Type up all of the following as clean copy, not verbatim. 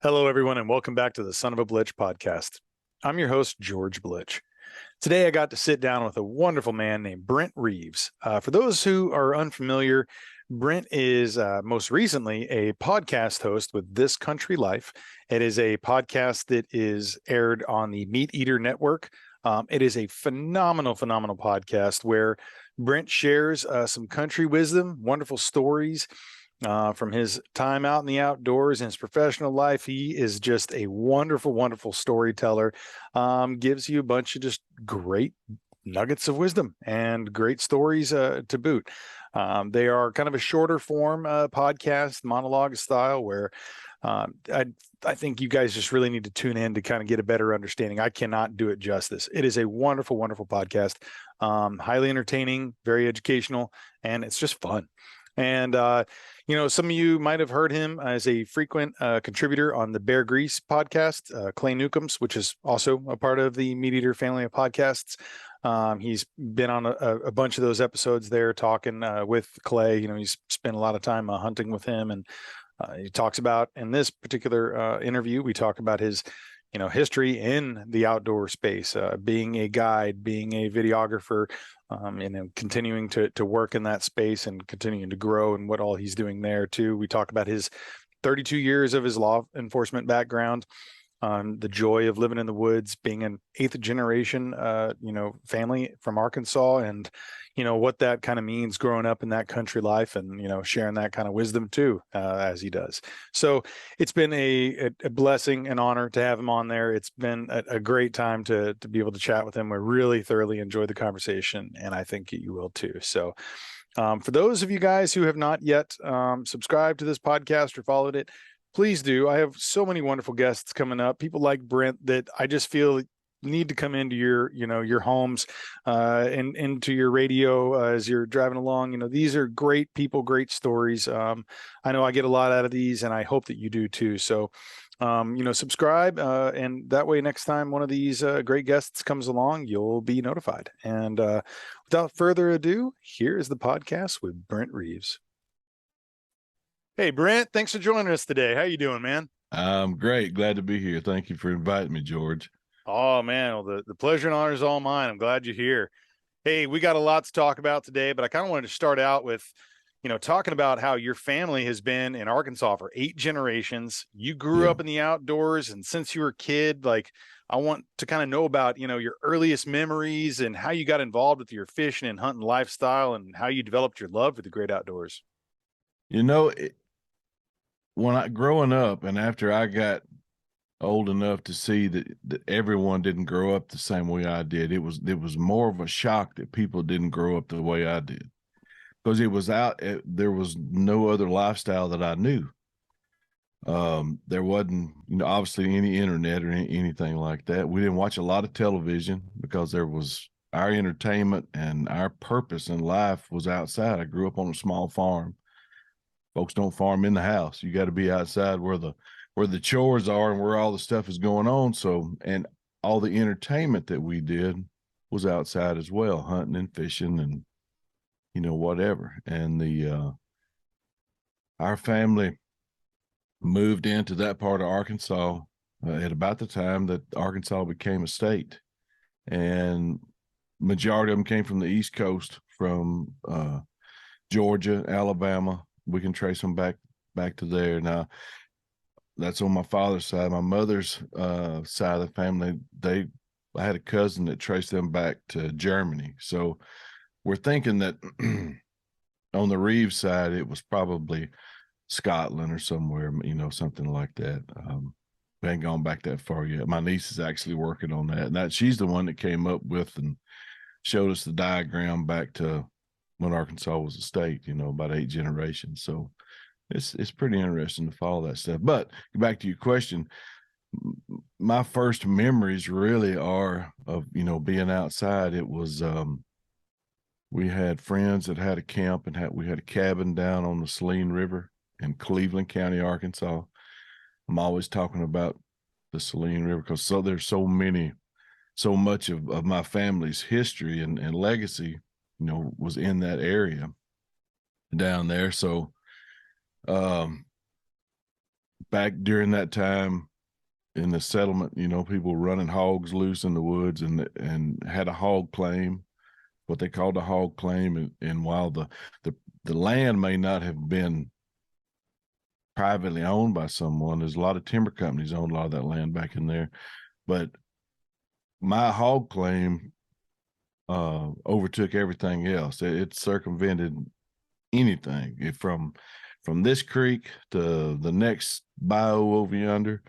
Hello, everyone, and welcome back to the Son of a Blitch podcast. I'm your host, George Blitch. Today, I got to sit down with a wonderful man named Brent Reaves. For those who are unfamiliar, Brent is most recently a podcast host with This Country Life. It is a podcast that is aired on the MeatEater network. It is a phenomenal podcast where Brent shares some country wisdom, wonderful stories, from his time out in the outdoors and his professional life. He is just a wonderful storyteller. Gives you a bunch of just great nuggets of wisdom and great stories to boot. They are kind of a shorter form podcast, monologue style, where I think you guys just really need to tune in to kind of get a better understanding. I cannot do it justice. It is a wonderful podcast, highly entertaining, very educational, and it's just fun. And, some of you might have heard him as a frequent contributor on the Bear Grease podcast, Clay Newcomb's, which is also a part of the MeatEater family of podcasts. He's been on a bunch of those episodes there talking with Clay. He's spent a lot of time hunting with him. And he talks about, in this particular interview, we talk about his history in the outdoor space, being a guide, being a videographer, and continuing to work in that space and continuing to grow and what all he's doing there too. We talk about his 32 years of his law enforcement background, the joy of living in the woods, being an 8th generation, family from Arkansas, and what that kind of means growing up in that country life, and sharing that kind of wisdom too, as he does. So it's been a blessing and honor to have him on there. It's been a great time to be able to chat with him. We really thoroughly enjoyed the conversation, and I think you will too. So for those of you guys who have not yet subscribed to this podcast or followed it, please do. I have so many wonderful guests coming up, people like Brent that I just feel need to come into your homes and into your radio as you're driving along. These are great people, great stories. I know I get a lot out of these, and I hope that you do too. So, subscribe, and that way next time one of these great guests comes along, you'll be notified. And without further ado, here is the podcast with Brent Reaves. Hey, Brent, thanks for joining us today. How you doing, man? I'm great. Glad to be here. Thank you for inviting me, George. Oh, man. Well, the pleasure and honor is all mine. I'm glad you're here. Hey, we got a lot to talk about today, but I kind of wanted to start out with, talking about how your family has been in Arkansas for 8 generations. You grew up in the outdoors, and since you were a kid, I want to kind of know about, your earliest memories and how you got involved with your fishing and hunting lifestyle and how you developed your love for the great outdoors. Growing up, and after I got old enough to see that everyone didn't grow up the same way I did, it was more of a shock that people didn't grow up the way I did, because there was no other lifestyle that I knew. There wasn't, obviously any internet or anything like that. We didn't watch a lot of television because our entertainment and our purpose in life was outside. I grew up on a small farm. Folks don't farm in the house. You got to be outside where the chores are and where all the stuff is going on. So, and all the entertainment that we did was outside as well, hunting and fishing and, whatever. And our family moved into that part of Arkansas at about the time that Arkansas became a state. And majority of them came from the East Coast, from Georgia, Alabama. We can trace them back to there. Now, that's on my father's side. My mother's side of the family, I had a cousin that traced them back to Germany. So we're thinking that on the Reeves side, it was probably Scotland or somewhere, something like that. We ain't gone back that far yet. My niece is actually working on that. And she's the one that came up with and showed us the diagram back to when Arkansas was a state, about 8 generations. So it's pretty interesting to follow that stuff. But back to your question, my first memories really are of, being outside. It was, we had friends that had a camp, and we had a cabin down on the Saline River in Cleveland County, Arkansas. I'm always talking about the Saline River because there's so much of my family's history and legacy, was in that area down there. So back during that time in the settlement, people running hogs loose in the woods and had a hog claim, what they called a hog claim. And while the land may not have been privately owned by someone, there's a lot of timber companies owned a lot of that land back in there. But my hog claim overtook everything else. It circumvented anything. From this creek to the next bayou over yonder,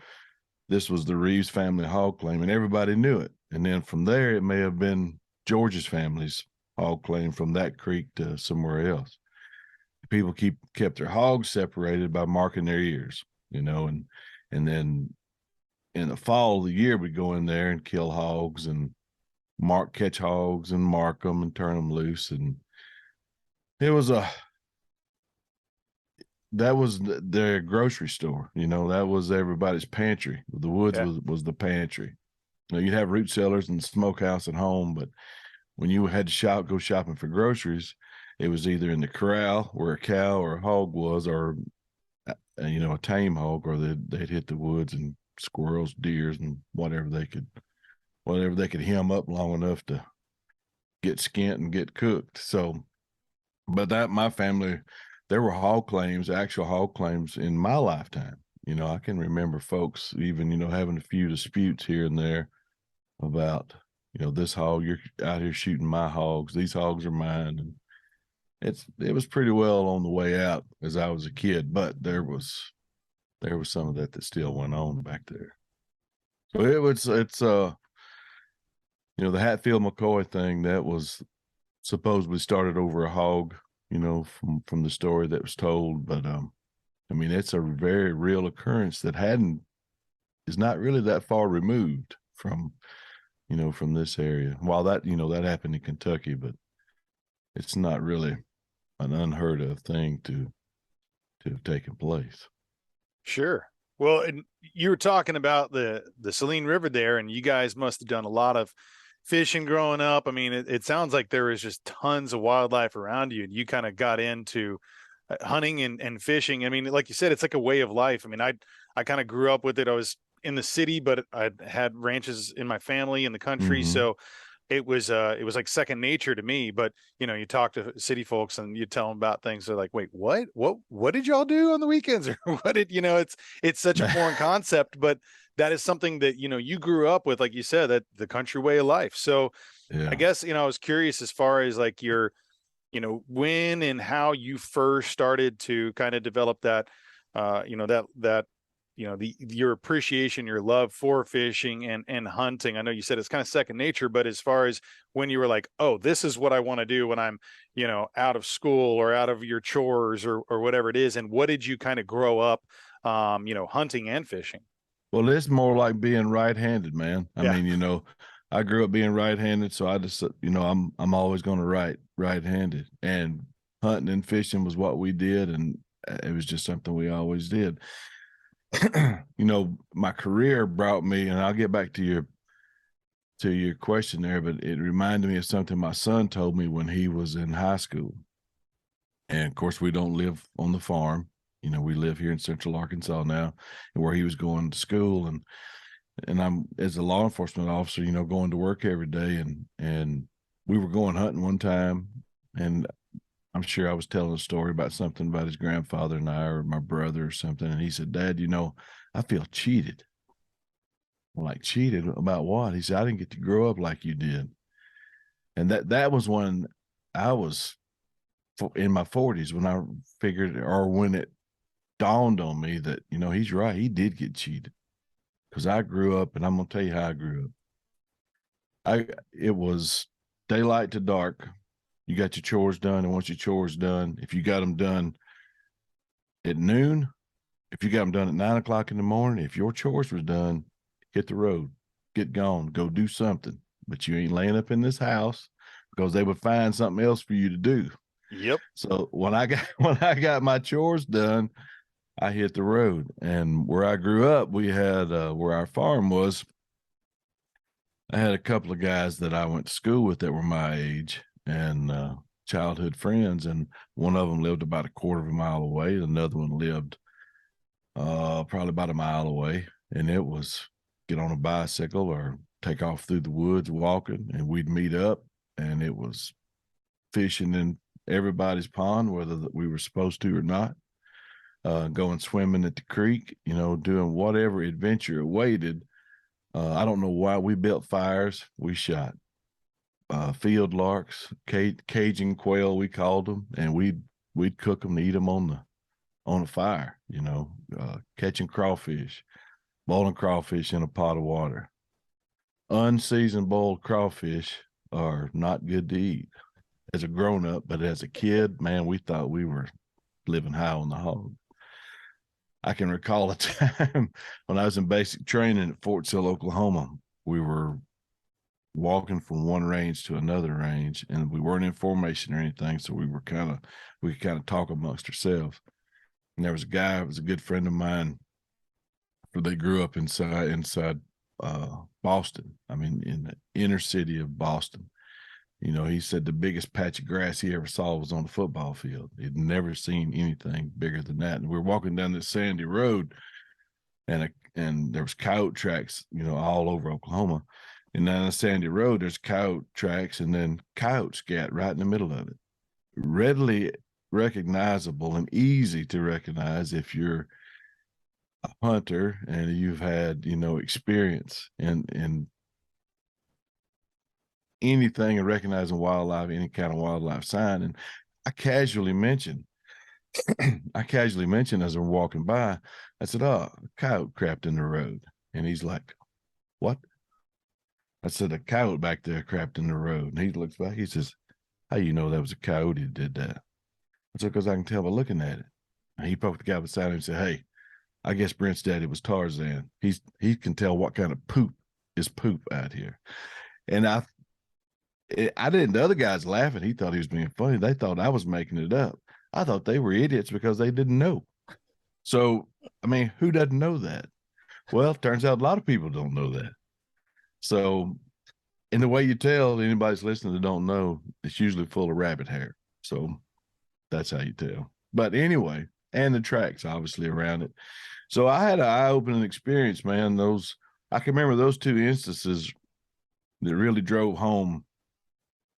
this was the Reaves family hog claim, and everybody knew it. And then from there, it may have been George's family's hog claim from that creek to somewhere else. People kept their hogs separated by marking their ears, and then in the fall of the year, we'd go in there and kill hogs and catch hogs and mark them and turn them loose. And it was that was their grocery store, that was everybody's pantry. The woods was the pantry. You'd have root cellars and smokehouse at home, but when you had to go shopping for groceries, it was either in the corral where a cow or a hog was, or a tame hog, or they'd hit the woods and squirrels, deers, and whatever they could hem up long enough to get skinned and get cooked. So, but my family, there were actual hog claims in my lifetime. I can remember folks even, having a few disputes here and there about, this hog, you're out here shooting my hogs. These hogs are mine. And it was pretty well on the way out as I was a kid, but there was some of that still went on back there. So it's the Hatfield McCoy thing that was supposedly started over a hog, from the story that was told. But it's a very real occurrence that is not really that far removed from this area. While that happened in Kentucky, but it's not really an unheard of thing to have taken place. Sure. Well, and you were talking about the Saline River there, and you guys must have done a lot of fishing growing up. It sounds like there was just tons of wildlife around you, and you kind of got into hunting and fishing. Like you said, it's like a way of life. I kind of grew up with it. I was in the city, but I had ranches in my family in the country. Mm-hmm. So it was like second nature to me. But you talk to city folks and you tell them about things, they're like, wait, what did y'all do on the weekends? Or what did it's such a foreign concept, but that is something that you grew up with, like you said, that the country way of life. So yeah. I guess I was curious as far as like your when and how you first started to kind of develop that your appreciation, your love for fishing and hunting. I know you said it's kind of second nature, but as far as when you were like, oh, this is what I want to do when I'm, out of school or out of your chores or whatever it is. And what did you kind of grow up, hunting and fishing? Well, it's more like being right-handed, man. Yeah. I grew up being right-handed, so I just, I'm always going to right-handed, and hunting and fishing was what we did. And it was just something we always did. My career brought me, and I'll get back to your question there, but it reminded me of something my son told me when he was in high school. And of course, we don't live on the farm. We live here in Central Arkansas now, and where he was going to school, and I'm, as a law enforcement officer, going to work every day, and we were going hunting one time, and I'm sure I was telling a story about something about his grandfather and I, or my brother or something. And he said, Dad, I feel cheated. I'm like, cheated about what? He said, I didn't get to grow up like you did. And that was when I was in my 40s, when I figured, or when it dawned on me that, he's right. He did get cheated, because I grew up, and I'm going to tell you how I grew up. It was daylight to dark. You got your chores done, and once your chores done, if you got them done at noon, if you got them done at 9 o'clock in the morning, if your chores was done, hit the road, get gone, go do something. But you ain't laying up in this house, because they would find something else for you to do. Yep. So when I got my chores done, I hit the road. And where I grew up, we had where our farm was, I had a couple of guys that I went to school with that were my age, and childhood friends, and one of them lived about a quarter of a mile away. Another one lived probably about a mile away. And it was get on a bicycle or take off through the woods walking, and we'd meet up, and it was fishing in everybody's pond, whether we were supposed to or not, going swimming at the creek, doing whatever adventure awaited. I don't know why we built fires. We shot field larks, Cajun quail, we called them, and we'd cook them to eat them on a fire, catching crawfish, boiling crawfish in a pot of water. Unseasoned boiled crawfish are not good to eat as a grown-up, but as a kid, man, we thought we were living high on the hog. I can recall a time when I was in basic training at Fort Sill, Oklahoma. We were walking from one range to another range, and we weren't in formation or anything, so we could kind of talk amongst ourselves. And there was a guy, it was a good friend of mine, they grew up inside Boston. I mean, in the inner city of Boston. He said the biggest patch of grass he ever saw was on the football field. He'd never seen anything bigger than that. And we were walking down this sandy road, and there was coyote tracks, all over Oklahoma. And down the sandy road, there's coyote tracks, and then coyote scat right in the middle of it. Readily recognizable and easy to recognize if you're a hunter and you've had, experience in anything and recognizing wildlife, any kind of wildlife sign. And I casually mentioned as I'm walking by, I said, "Oh, a coyote crapped in the road." And he's like, "What?" I said, "A coyote back there crapped in the road." And he looks back, he says, "How you know that was a coyote that did that?" I said, "Because I can tell by looking at it." And he poked the guy beside him and said, "Hey, I guess Brent's daddy was Tarzan. He can tell what kind of poop is poop out here." And I didn't. The other guy's laughing. He thought he was being funny. They thought I was making it up. I thought they were idiots because they didn't know. So, I mean, who doesn't know that? Well, it turns out a lot of people don't know that. So, in the way you tell anybody's listening that don't know, it's usually full of rabbit hair. So, that's how you tell. But anyway, and the tracks obviously around it. So, I had an eye-opening experience, man. I can remember those two instances that really drove home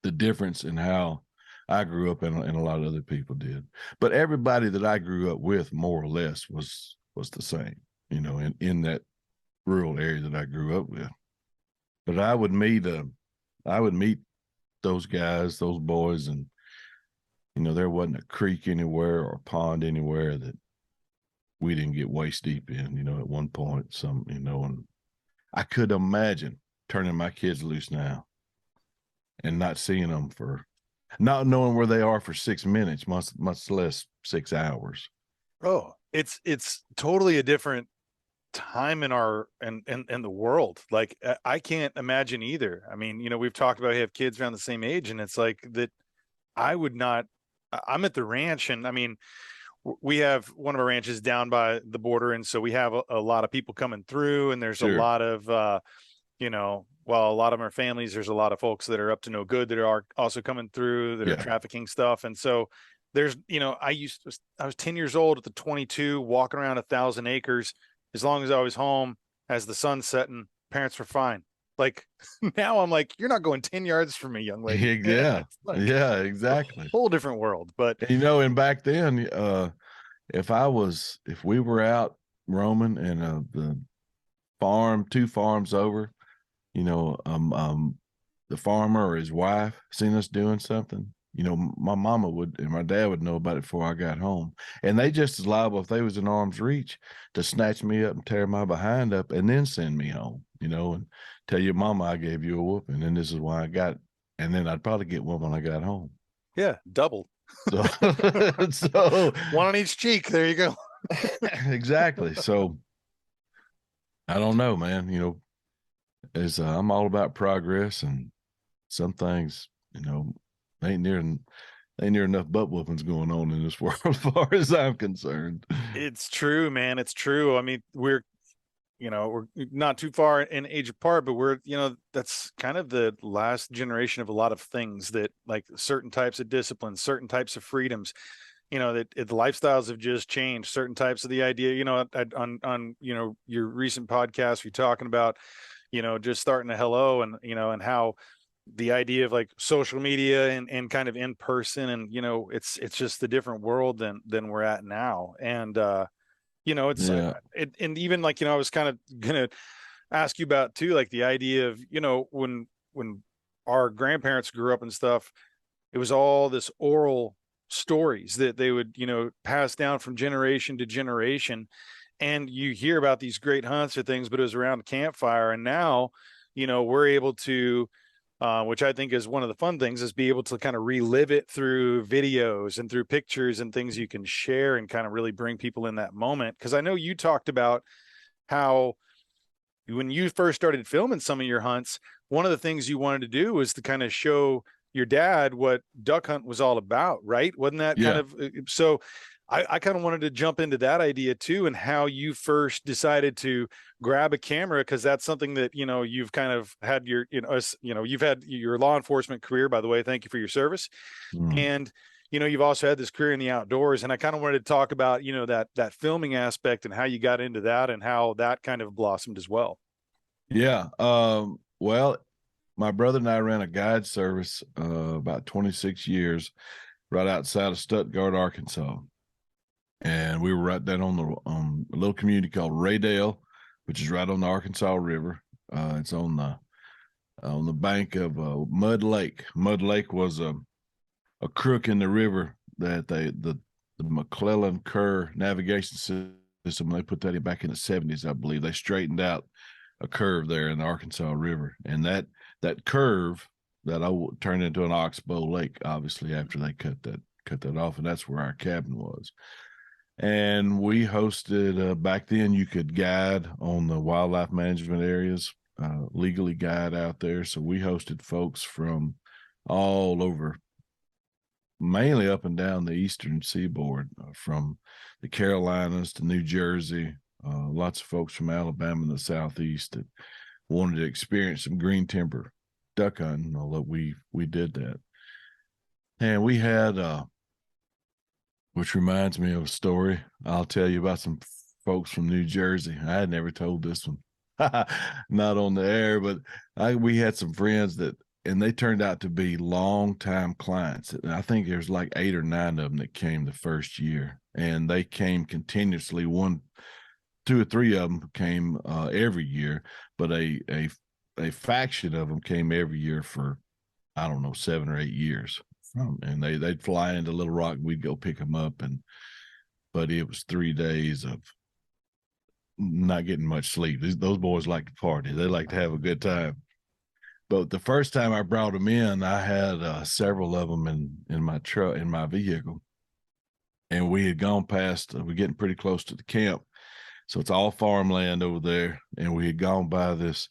the difference in how I grew up and a lot of other people did. But everybody that I grew up with, more or less, was the same, in that rural area that I grew up with. But I would meet those guys, those boys, and there wasn't a creek anywhere or a pond anywhere that we didn't get waist deep in, at one point. And I could imagine turning my kids loose now and not seeing them not knowing where they are for 6 minutes, much less 6 hours. Oh, it's totally a different time in the world. Like, I can't imagine either. I mean, we've talked about, have kids around the same age, and it's like that. I'm at the ranch, and I mean, we have one of our ranches down by the border, and so we have a lot of people coming through, and there's a lot of a lot of our families, there's a lot of folks that are up to no good that are also coming through that are trafficking stuff. And so there's, I was 10 years old at the 22, walking around 1,000 acres. As long as I was home, as the sun's setting, parents were fine. Like, now I'm like, you're not going 10 yards from me, young lady. Yeah. Like, yeah, exactly. Whole different world. But and back then, if we were out roaming and the two farms over, the farmer or his wife seen us doing something, my mama would and my dad would know about it before I got home. And they just as liable, if they was in arm's reach, to snatch me up and tear my behind up and then send me home, and tell your mama I gave you a whooping and this is why I got it. And then I'd probably get one when I got home. Yeah, double. So one on each cheek. There you go. Exactly. So I don't know, man. I'm all about progress, and some things, ain't near enough butt whoopings going on in this world as far as I'm concerned. It's true, man. It's true. I mean, we're not too far in age apart, but we're, that's kind of the last generation of a lot of things that, like, certain types of disciplines, certain types of freedoms. that the lifestyles have just changed. Certain types of the idea, on your recent podcast, you're talking about, just starting a hello, and how the idea of like social media and kind of in person, and it's just a different world than we're at now. And it's Yeah. and even like, I was kind of gonna ask you about too, like the idea of, when our grandparents grew up and stuff, it was all this oral stories that they would, pass down from generation to generation. And you hear about these great hunts or things, but it was around a campfire. And now, we're able to, which I think is one of the fun things, is be able to kind of relive it through videos and through pictures and things you can share and kind of really bring people in that moment. Because I know you talked about how when you first started filming some of your hunts, one of the things you wanted to do was to kind of show your dad what duck hunt was all about, right? Wasn't that kind Yeah. of so? I kind of wanted to jump into that idea too, and how you first decided to grab a camera, because that's something that you've kind of had your you've had your law enforcement career, by the way. Thank you for your service. Mm. And you've also had this career in the outdoors, and I kind of wanted to talk about that filming aspect and how you got into that and how that kind of blossomed as well. Yeah. Well, my brother and I ran a guide service about 26 years right outside of Stuttgart, Arkansas. And we were right down on a little community called Raydale, which is right on the Arkansas River. It's on the bank of Mud Lake. Mud Lake was a crook in the river that the McClellan Kerr navigation system, they put that back in the 70s, I believe. They straightened out a curve there in the Arkansas River, and that curve turned into an oxbow lake, obviously, after they cut that off, and that's where our cabin was. And we hosted back then you could guide on the wildlife management areas, legally guide out there. So we hosted folks from all over, mainly up and down the eastern seaboard, from the Carolinas to New Jersey. Lots of folks from Alabama and the southeast that wanted to experience some green timber duck hunting, although we did that. And we had which reminds me of a story I'll tell you about some folks from New Jersey. I had never told this one, not on the air, but we had some friends and they turned out to be longtime clients. I think there's like 8 or 9 of them that came the first year, and they came continuously. 2 or 3 of them came every year, but a faction of them came every year for, I don't know, 7 or 8 years. And they'd fly into Little Rock, and we'd go pick them up. But it was 3 days of not getting much sleep. Those boys like to party. They like to have a good time. But the first time I brought them in, I had several of them in my truck, in my vehicle. And we had gone past, we're getting pretty close to the camp. So it's all farmland over there. And we had gone by this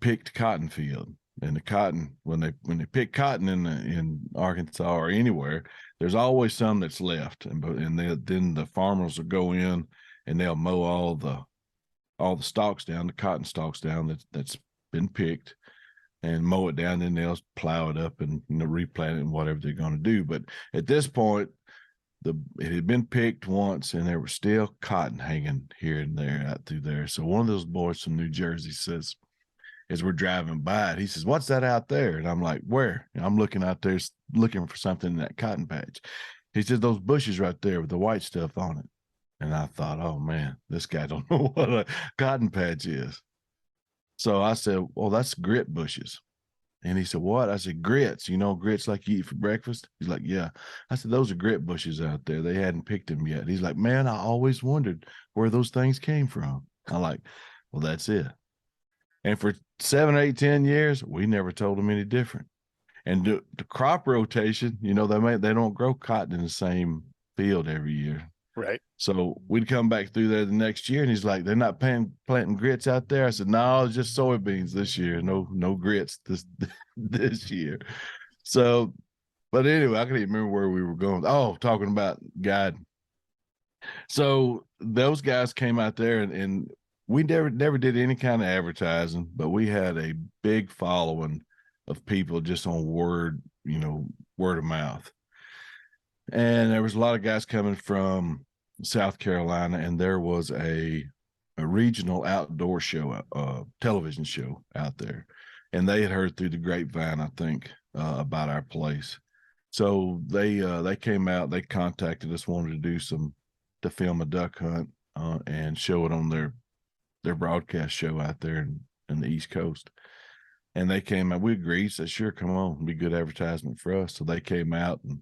picked cotton field. And the cotton, when they pick cotton in Arkansas or anywhere, there's always some that's left, and then the farmers will go in and they'll mow all the stalks down, the cotton stalks down that's been picked, and mow it down. Then they'll plow it up and replant it and whatever they're going to do. But at this point, it had been picked once, and there was still cotton hanging here and there out through there. So one of those boys from New Jersey says, as we're driving by it, he says, "What's that out there?" And I'm like, "Where?" And I'm looking out there, looking for something in that cotton patch. He said, "Those bushes right there with the white stuff on it." And I thought, oh man, this guy don't know what a cotton patch is. So I said, "Well, that's grit bushes." And he said, "What?" I said, "Grits. You know, grits like you eat for breakfast?" He's like, "Yeah." I said, "Those are grit bushes out there. They hadn't picked them yet." He's like, "Man, I always wondered where those things came from." I'm like, "Well, that's it." And for 7, 8, 10 years, we never told them any different. And the crop rotation, they don't grow cotton in the same field every year. Right. So we'd come back through there the next year, and he's like, "They're not planting grits out there." I said, "No, it's just soybeans this year. No grits this year." So, but anyway, I can't even remember where we were going. Oh, talking about guiding. So those guys came out there, and we never did any kind of advertising, but we had a big following of people just on word of mouth. And there was a lot of guys coming from South Carolina, and there was a regional outdoor show, television show out there. And they had heard through the grapevine, I think, about our place. So they came out, they contacted us, wanted to film a duck hunt and show it on their broadcast show out there in the East Coast. And they came out, we agreed, said, sure, come on, it'd be good advertisement for us. So they came out and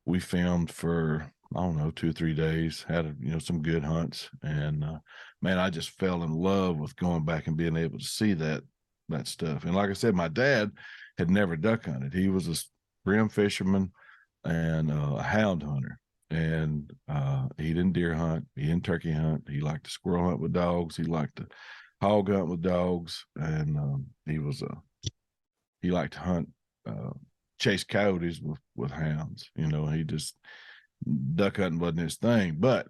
we filmed for, I don't know, 2 or 3 days, had some good hunts. And man, I just fell in love with going back and being able to see that stuff. And like I said, my dad had never duck hunted. He was a brim fisherman and a hound hunter. And he didn't deer hunt, he didn't turkey hunt, he liked to squirrel hunt with dogs, he liked to hog hunt with dogs, and he liked to hunt, chase coyotes with hounds. He just, duck hunting wasn't his thing, but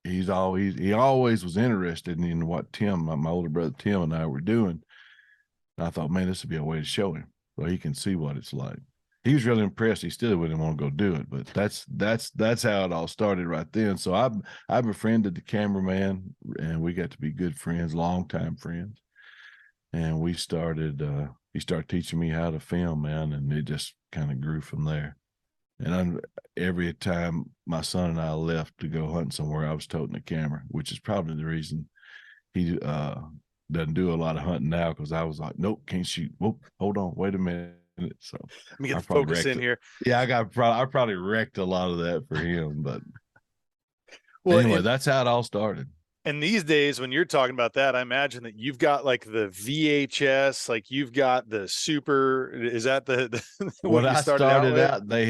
he always was interested in what Tim, my older brother Tim, and I were doing. And I thought, man, this would be a way to show him so he can see what it's like. He was really impressed. He still wouldn't want to go do it, but that's how it all started right then. So I befriended the cameraman, and we got to be good friends, longtime friends. And he started teaching me how to film, man, and it just kind of grew from there. And every time my son and I left to go hunting somewhere, I was toting the camera, which is probably the reason he doesn't do a lot of hunting now, because I was like, nope, can't shoot. Whoop, hold on, wait a minute. So Let me get the focus in here. Yeah, I probably wrecked a lot of that for him, but well, anyway, that's how it all started. And these days, when you're talking about that, I imagine that you've got like the VHS, like you've got the super. Is that the when I started out, they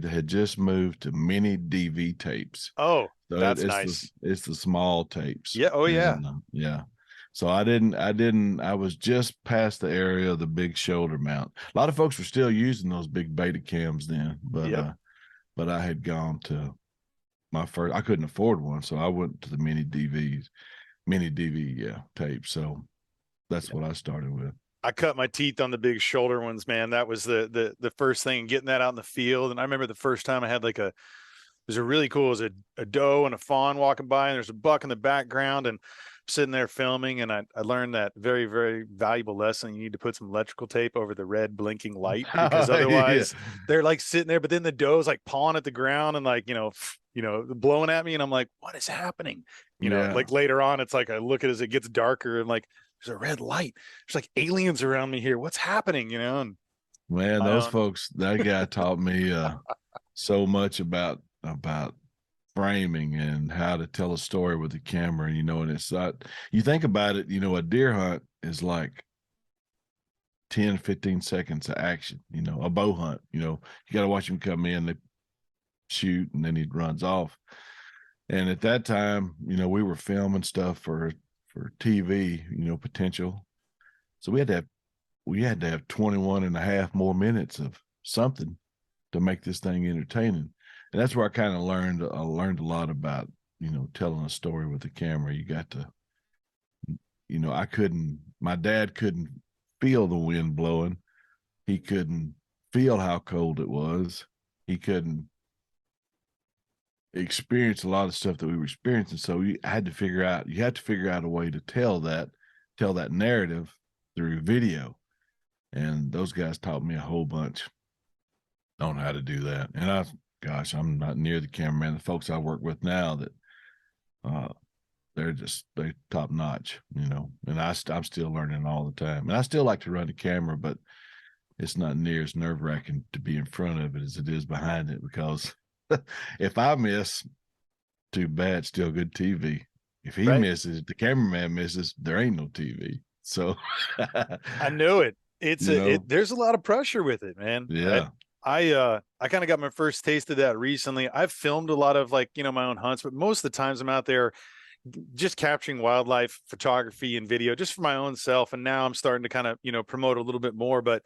had just moved to mini DV tapes. Oh, so that's nice. It's the small tapes. Yeah. Oh, yeah. And, yeah. So I was just past the area of the big shoulder mount. A lot of folks were still using those big beta cams then, but I had gone to my first, I couldn't afford one. So I went to the mini DV tape. So that's what I started with. I cut my teeth on the big shoulder ones, man. That was the first thing, getting that out in the field. And I remember the first time I had like it was a doe and a fawn walking by, and there's a buck in the background, and sitting there filming, and I learned that very, very valuable lesson. You need to put some electrical tape over the red blinking light, because otherwise they're like sitting there, but then the doe's like pawing at the ground and like, blowing at me. And I'm like, what is happening? Like later on, it's like, I look at it as it gets darker and like, there's a red light. There's like aliens around me here. What's happening? And man, those folks, that guy taught me so much about framing and how to tell a story with the camera. And it's not, you think about it, a deer hunt is like 10, 15 seconds of action. A bow hunt, you got to watch him come in, they shoot, and then he runs off. And at that time, we were filming stuff for TV, potential. So we had to have 21 and a half more minutes of something to make this thing entertaining. And that's where I kind of learned a lot about, telling a story with the camera. You got to, my dad couldn't feel the wind blowing. He couldn't feel how cold it was. He couldn't experience a lot of stuff that we were experiencing. So you had to figure out a way to tell that narrative through video. And those guys taught me a whole bunch on how to do that. And I'm not near the cameraman. The folks I work with now, that they're top notch, and I'm still learning all the time. And I still like to run the camera, but it's not near as nerve wracking to be in front of it as it is behind it, because if I miss, too bad, still good TV. If he misses, the cameraman misses, there ain't no TV. So I know it. There's a lot of pressure with it, man. Yeah. I kind of got my first taste of that recently. I've filmed a lot of my own hunts, but most of the times I'm out there just capturing wildlife photography and video just for my own self. And now I'm starting to kind of, promote a little bit more. But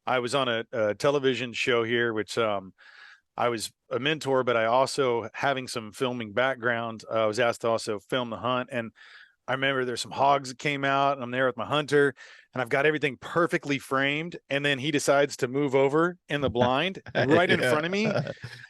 I was on a television show here, which I was a mentor, but I also, having some filming background, I was asked to also film the hunt. And I remember there's some hogs that came out, and I'm there with my hunter, and I've got everything perfectly framed. And then he decides to move over in the blind right in front of me.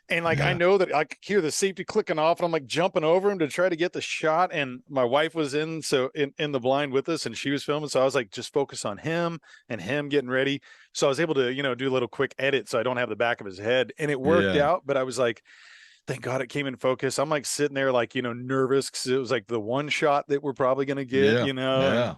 And like, I Yeah. know that I could hear the safety clicking off, and I'm like jumping over him to try to get the shot. And my wife was in the blind with us, and she was filming. So I was like, just focus on him and him getting ready. So I was able to, do a little quick edit so I don't have the back of his head. And it worked Yeah. out, but I was like, thank God it came in focus. I'm like sitting there like, nervous because it was like the one shot that we're probably going to get, Yeah. and Yeah.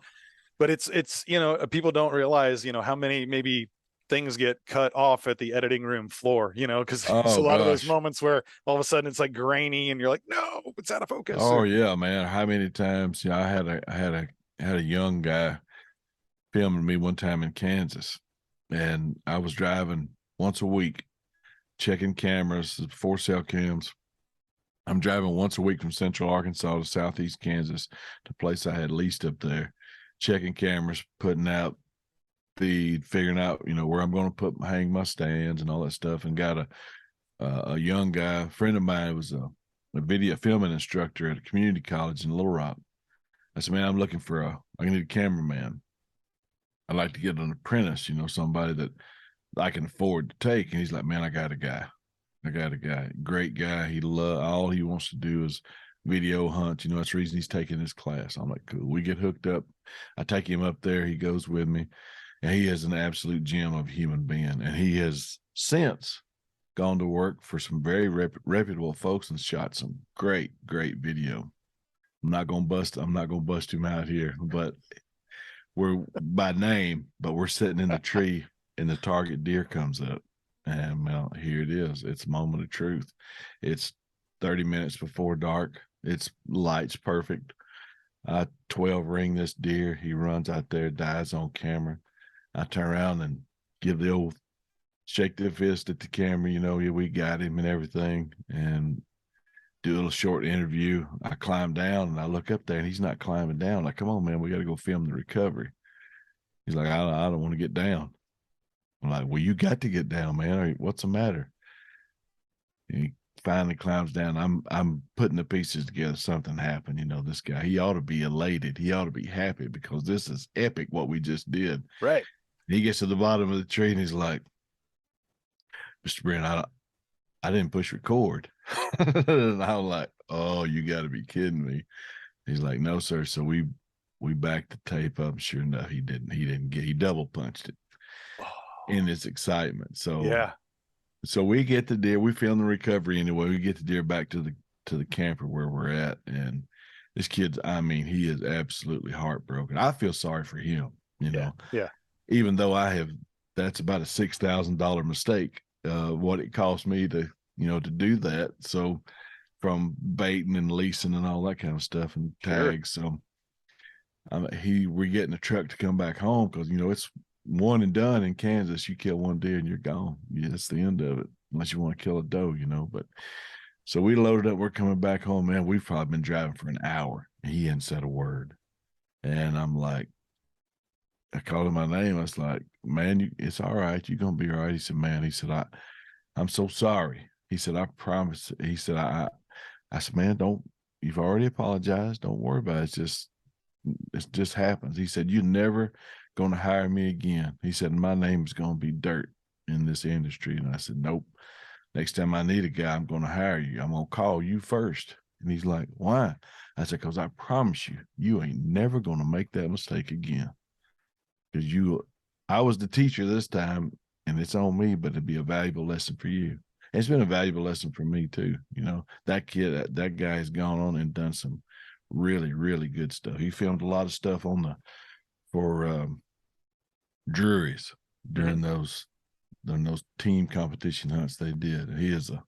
but it's people don't realize, how many maybe things get cut off at the editing room floor, because there's a Oh lot of those gosh. moments where all of a sudden it's like grainy and you're like, no, it's out of focus. Oh yeah, man. How many times? Yeah, I had a young guy filming me one time in Kansas, and I was driving once a week, checking cameras, 4 cell cams. I'm driving once a week from Central Arkansas to Southeast Kansas, the place I had leased up there, checking cameras, putting out feed, figuring out where I'm going to hang my stands and all that stuff, and got a young guy, a friend of mine, was a video filming instructor at a community college in Little Rock. I said, man, I need a cameraman. I'd like to get an apprentice, somebody that I can afford to take. And he's like, man, I got a guy. Great guy. All he wants to do is video hunt. That's the reason he's taking this class. I'm like, cool. We get hooked up. I take him up there. He goes with me, and he is an absolute gem of a human being. And he has since gone to work for some very reputable folks and shot some great video. I'm not gonna bust him out here, but we're by name, but we're sitting in the tree and the target deer comes up, and well, here it is. It's a moment of truth. It's 30 minutes before dark. It's lights perfect. I 12 ring this deer. He runs out there, dies on camera. I turn around and give the old shake their fist at the camera, yeah, we got him and everything, and do a little short interview. I climb down and I look up there and he's not climbing down. Like, come on, man, we got to go film the recovery. He's like, I don't want to get down. I'm like, well, you got to get down, man. What's the matter? And he finally climbs down. I'm putting the pieces together. Something happened. This guy, he ought to be elated. He ought to be happy because this is epic what we just did. Right. He gets to the bottom of the tree and he's like, Mr. Brent, I didn't push record. And I was like, oh, you got to be kidding me. He's like, no, sir. So we backed the tape up. Sure enough, he double punched it in his excitement. So Yeah. So we get the deer. We film the recovery anyway. We get the deer back to the camper where we're at, and this kid's, I mean, he is absolutely heartbroken. I feel sorry for him. Yeah. Even though that's about a $6,000 mistake. What it cost me to do that. So from baiting and leasing and all that kind of stuff and tags. Sure. So we get in the truck to come back home because it's one and done in Kansas. You kill one deer and you're gone. Yeah, that's the end of it, unless you want to kill a doe, But so we loaded up. We're coming back home, man. We've probably been driving for an hour. He hadn't said a word, and I'm like, I called him my name. I was like, man, it's all right. You're gonna be all right. He said, man. He said, I'm so sorry. He said, I promise. He said, I said, man, you've already apologized. Don't worry about it. It just happens. He said, you're never going to hire me again. He said, my name's going to be dirt in this industry. And I said, nope. Next time I need a guy, I'm going to hire you. I'm going to call you first. And he's like, why? I said, because I promise you ain't never going to make that mistake again. Because I was the teacher this time, and it's on me, but it'd be a valuable lesson for you. And it's been a valuable lesson for me too. That kid, that guy has gone on and done some really, really good stuff. He filmed a lot of stuff for Drury's during those team competition hunts they did. He's a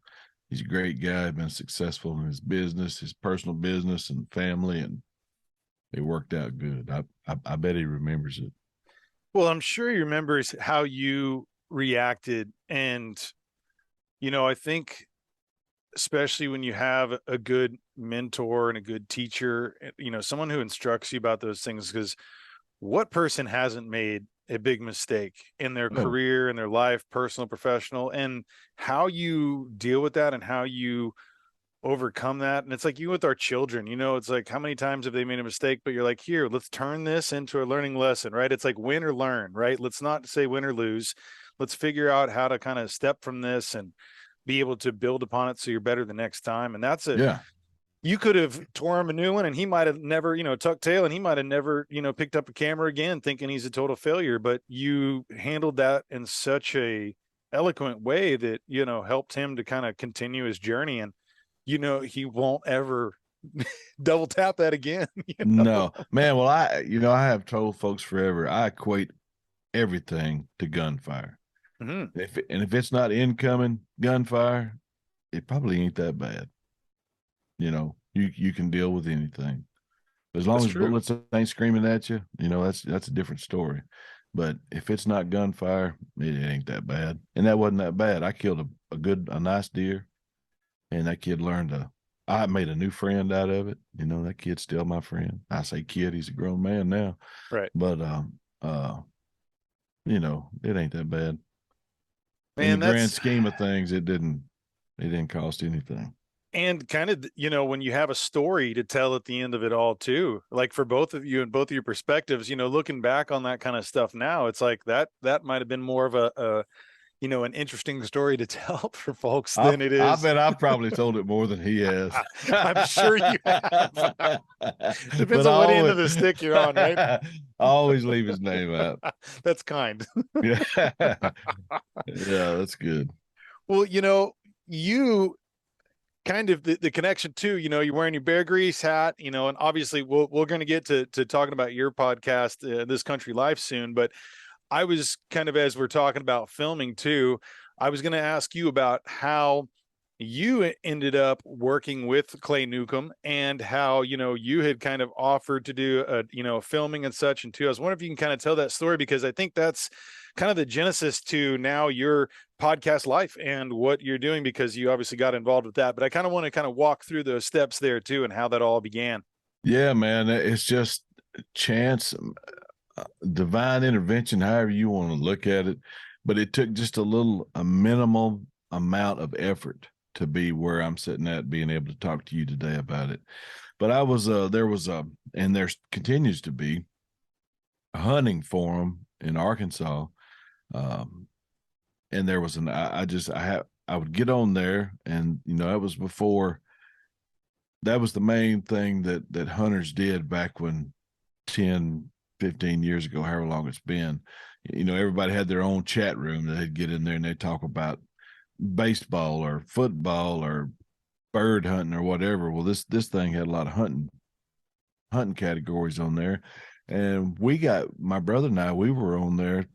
great guy, been successful in his business, his personal business and family, and it worked out good. I bet he remembers it. Well, I'm sure he remembers how you reacted. And, I think especially when you have a good mentor and a good teacher, someone who instructs you about those things, because what person hasn't made a big mistake in their career, in their life, personal, professional, and how you deal with that and how you overcome that. And it's like you with our children, it's like how many times have they made a mistake, but you're like, here, let's turn this into a learning lesson, right? It's like win or learn, right? Let's not say win or lose. Let's figure out how to kind of step from this and be able to build upon it so you're better the next time. And that's it. Yeah. You could have tore him a new one and he might have never, tucked tail, and he might have never, picked up a camera again thinking he's a total failure. But you handled that in such a eloquent way that, helped him to kind of continue his journey. And he won't ever double tap that again. No, man. Well, I have told folks forever, I equate everything to gunfire. Mm-hmm. If it's not incoming gunfire, it probably ain't that bad. You can deal with anything. As long as bullets ain't screaming at you, that's a different story. But if it's not gunfire, it ain't that bad. And that wasn't that bad. I killed a nice deer, and that kid I made a new friend out of it. That kid's still my friend. I say kid, he's a grown man now. Right. But it ain't that bad. Man, in the grand scheme of things, it didn't cost anything. And kind of, when you have a story to tell at the end of it all too, like for both of you and both of your perspectives, looking back on that kind of stuff now, it's like that might've been more of an interesting story to tell for folks than it is. I bet I've probably told it more than he has. I'm sure you have. Depends on what end of the stick you're on, right? I always leave his name out. That's kind. Yeah. Yeah, that's good. Well, you kind of the connection too, you're wearing your Bear Grease hat, and obviously we're going to get to talking about your podcast, This Country Life, soon. But I was kind of, as we're talking about filming too, I was going to ask you about how you ended up working with Clay Newcomb and how, you had kind of offered to do filming and such. And too, I was wondering if you can kind of tell that story, because I think that's kind of the genesis to now your podcast life and what you're doing, because you obviously got involved with that. But I kind of want to kind of walk through those steps there too, and how that all began. Yeah, man, it's just chance, divine intervention, however you want to look at it. But it took just a minimal amount of effort to be where I'm sitting at, being able to talk to you today about it. But there was and there continues to be a hunting forum in Arkansas. And there was I would get on there, and, that was before, that was the main thing that hunters did back when 10, 15 years ago, however long it's been. Everybody had their own chat room that they'd get in there and they'd talk about baseball or football or bird hunting or whatever. Well, this thing had a lot of hunting categories on there. And my brother and I, we were on there,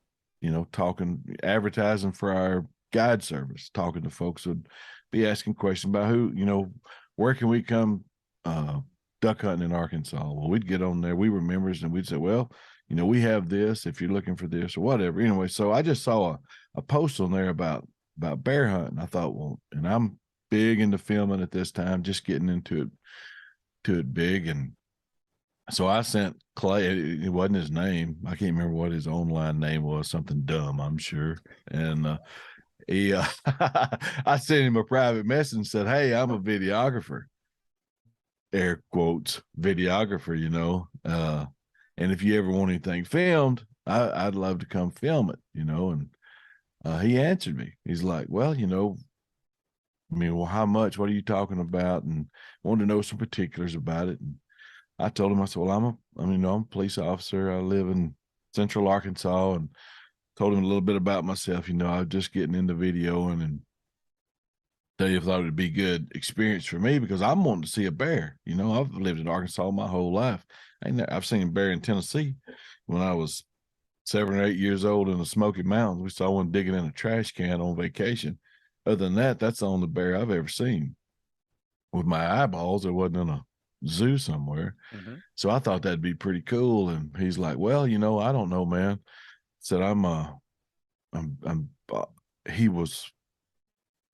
talking, advertising for our guide service, talking to folks, would be asking questions about where can we come duck hunting in Arkansas. Well, we'd get on there. We were members, and we'd say, well, we have this if you're looking for this or whatever. Anyway, so I just saw a post on there about bear hunting. I thought, well, and I'm big into filming at this time, just getting into it big. And so I sent Clay, it wasn't his name. I can't remember what his online name was, something dumb, I'm sure. And I sent him a private message and said, hey, I'm a videographer, air quotes, videographer, and if you ever want anything filmed, I'd love to come film it, and he answered me. He's like, well, well, how much? What are you talking about? And wanted to know some particulars about it. And I told him, I said, well, I'm a police officer. I live in Central Arkansas, and told him a little bit about myself. I was just getting into videoing, and tell you, I thought it'd be good experience for me because I'm wanting to see a bear. I've lived in Arkansas my whole life. I've seen a bear in Tennessee when I was 7 or 8 years old in the Smoky Mountains. We saw one digging in a trash can on vacation. Other than that, that's the only bear I've ever seen with my eyeballs. It wasn't in a zoo somewhere. Mm-hmm. So I thought that'd be pretty cool. And he's like, well, I don't know, man. Said, he was,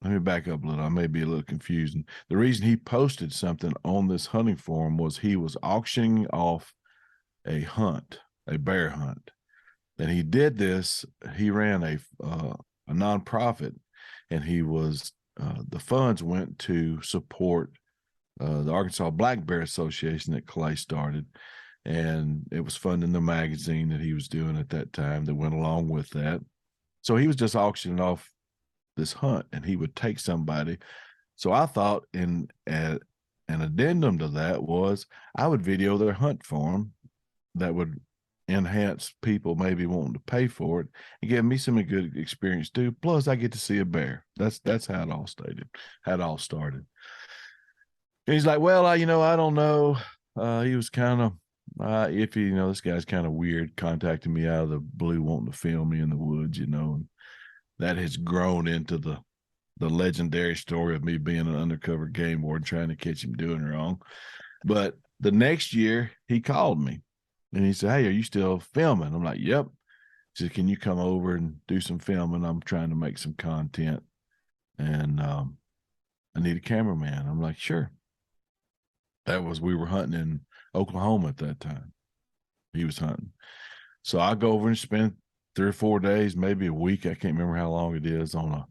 let me back up a little. I may be a little confusing. The reason he posted something on this hunting forum was he was auctioning off a bear hunt. And he did this. He ran a nonprofit, and he was the funds went to support the Arkansas Black Bear Association that Clay started. And it was funding the magazine that he was doing at that time that went along with that. So he was just auctioning off this hunt, and he would take somebody. So I thought an addendum to that was I would video their hunt for them that would enhance people maybe wanting to pay for it and give me some good experience too. Plus I get to see a bear. That's how it all started. And he's like, well, I don't know. He was kind of iffy, this guy's kind of weird, contacting me out of the blue, wanting to film me in the woods, and that has grown into the legendary story of me being an undercover game warden trying to catch him doing wrong. But the next year he called me and he said, hey, are you still filming? I'm like, yep. He said, can you come over and do some filming? I'm trying to make some content and I need a cameraman. I'm like, sure. We were hunting in Oklahoma at that time. He was hunting. So I go over and spend 3 or 4 days, maybe a week. I can't remember how long it is, on a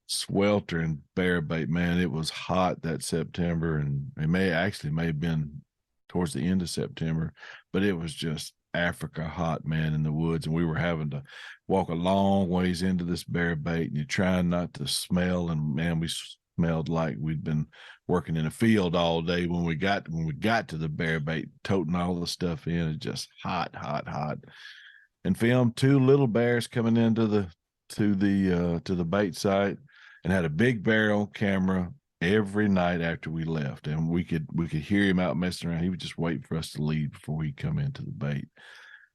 sweltering bear bait. Man, it was hot that September, and it may have been towards the end of September, but it was just Africa hot, man, in the woods. And we were having to walk a long ways into this bear bait, and you're trying not to smell. And man, we smelled like we'd been working in a field all day when we got to the bear bait, toting all the stuff in. It's just hot, and filmed 2 little bears coming into the bait site, and had a big bear on camera every night after we left. And we could hear him out messing around. He would just wait for us to leave before he'd come into the bait.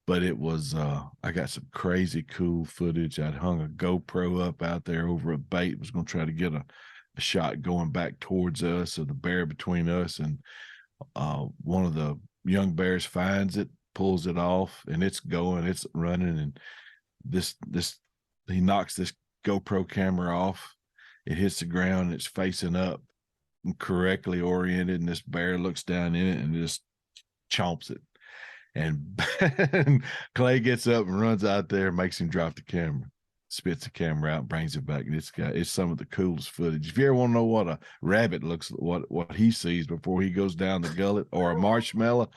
But it was, I got some crazy cool footage. I'd hung a GoPro up out there over a bait, was going to try to get a shot going back towards us, of the bear between us. And one of the young bears finds it, pulls it off, and it's running. And he knocks this GoPro camera off. It hits the ground, and it's facing up and correctly oriented. And this bear looks down in it and just chomps it. And Clay gets up and runs out there and makes him drop the camera, spits the camera out, brings it back. And it's some of the coolest footage. If you ever want to know what a rabbit looks, what he sees before he goes down the gullet, or a marshmallow,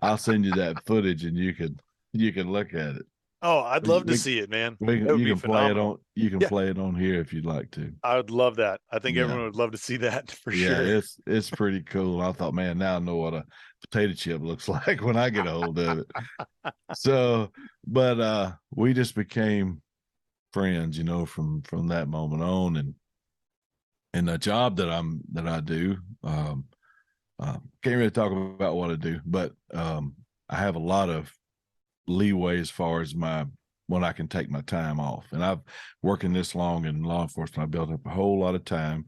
I'll send you that footage and you can look at it. Oh, I'd love to see it, man. You can play it on. You can play it on here if you'd like to. I would love that. I think everyone would love to see that for sure. Yeah, it's pretty cool. I thought, man, now I know what a potato chip looks like when I get a hold of it. So, but we just became friends, from that moment on. And the job that I do, can't really talk about what I do, but I have a lot of leeway as far as when I can take my time off. And I've working this long in law enforcement, I built up a whole lot of time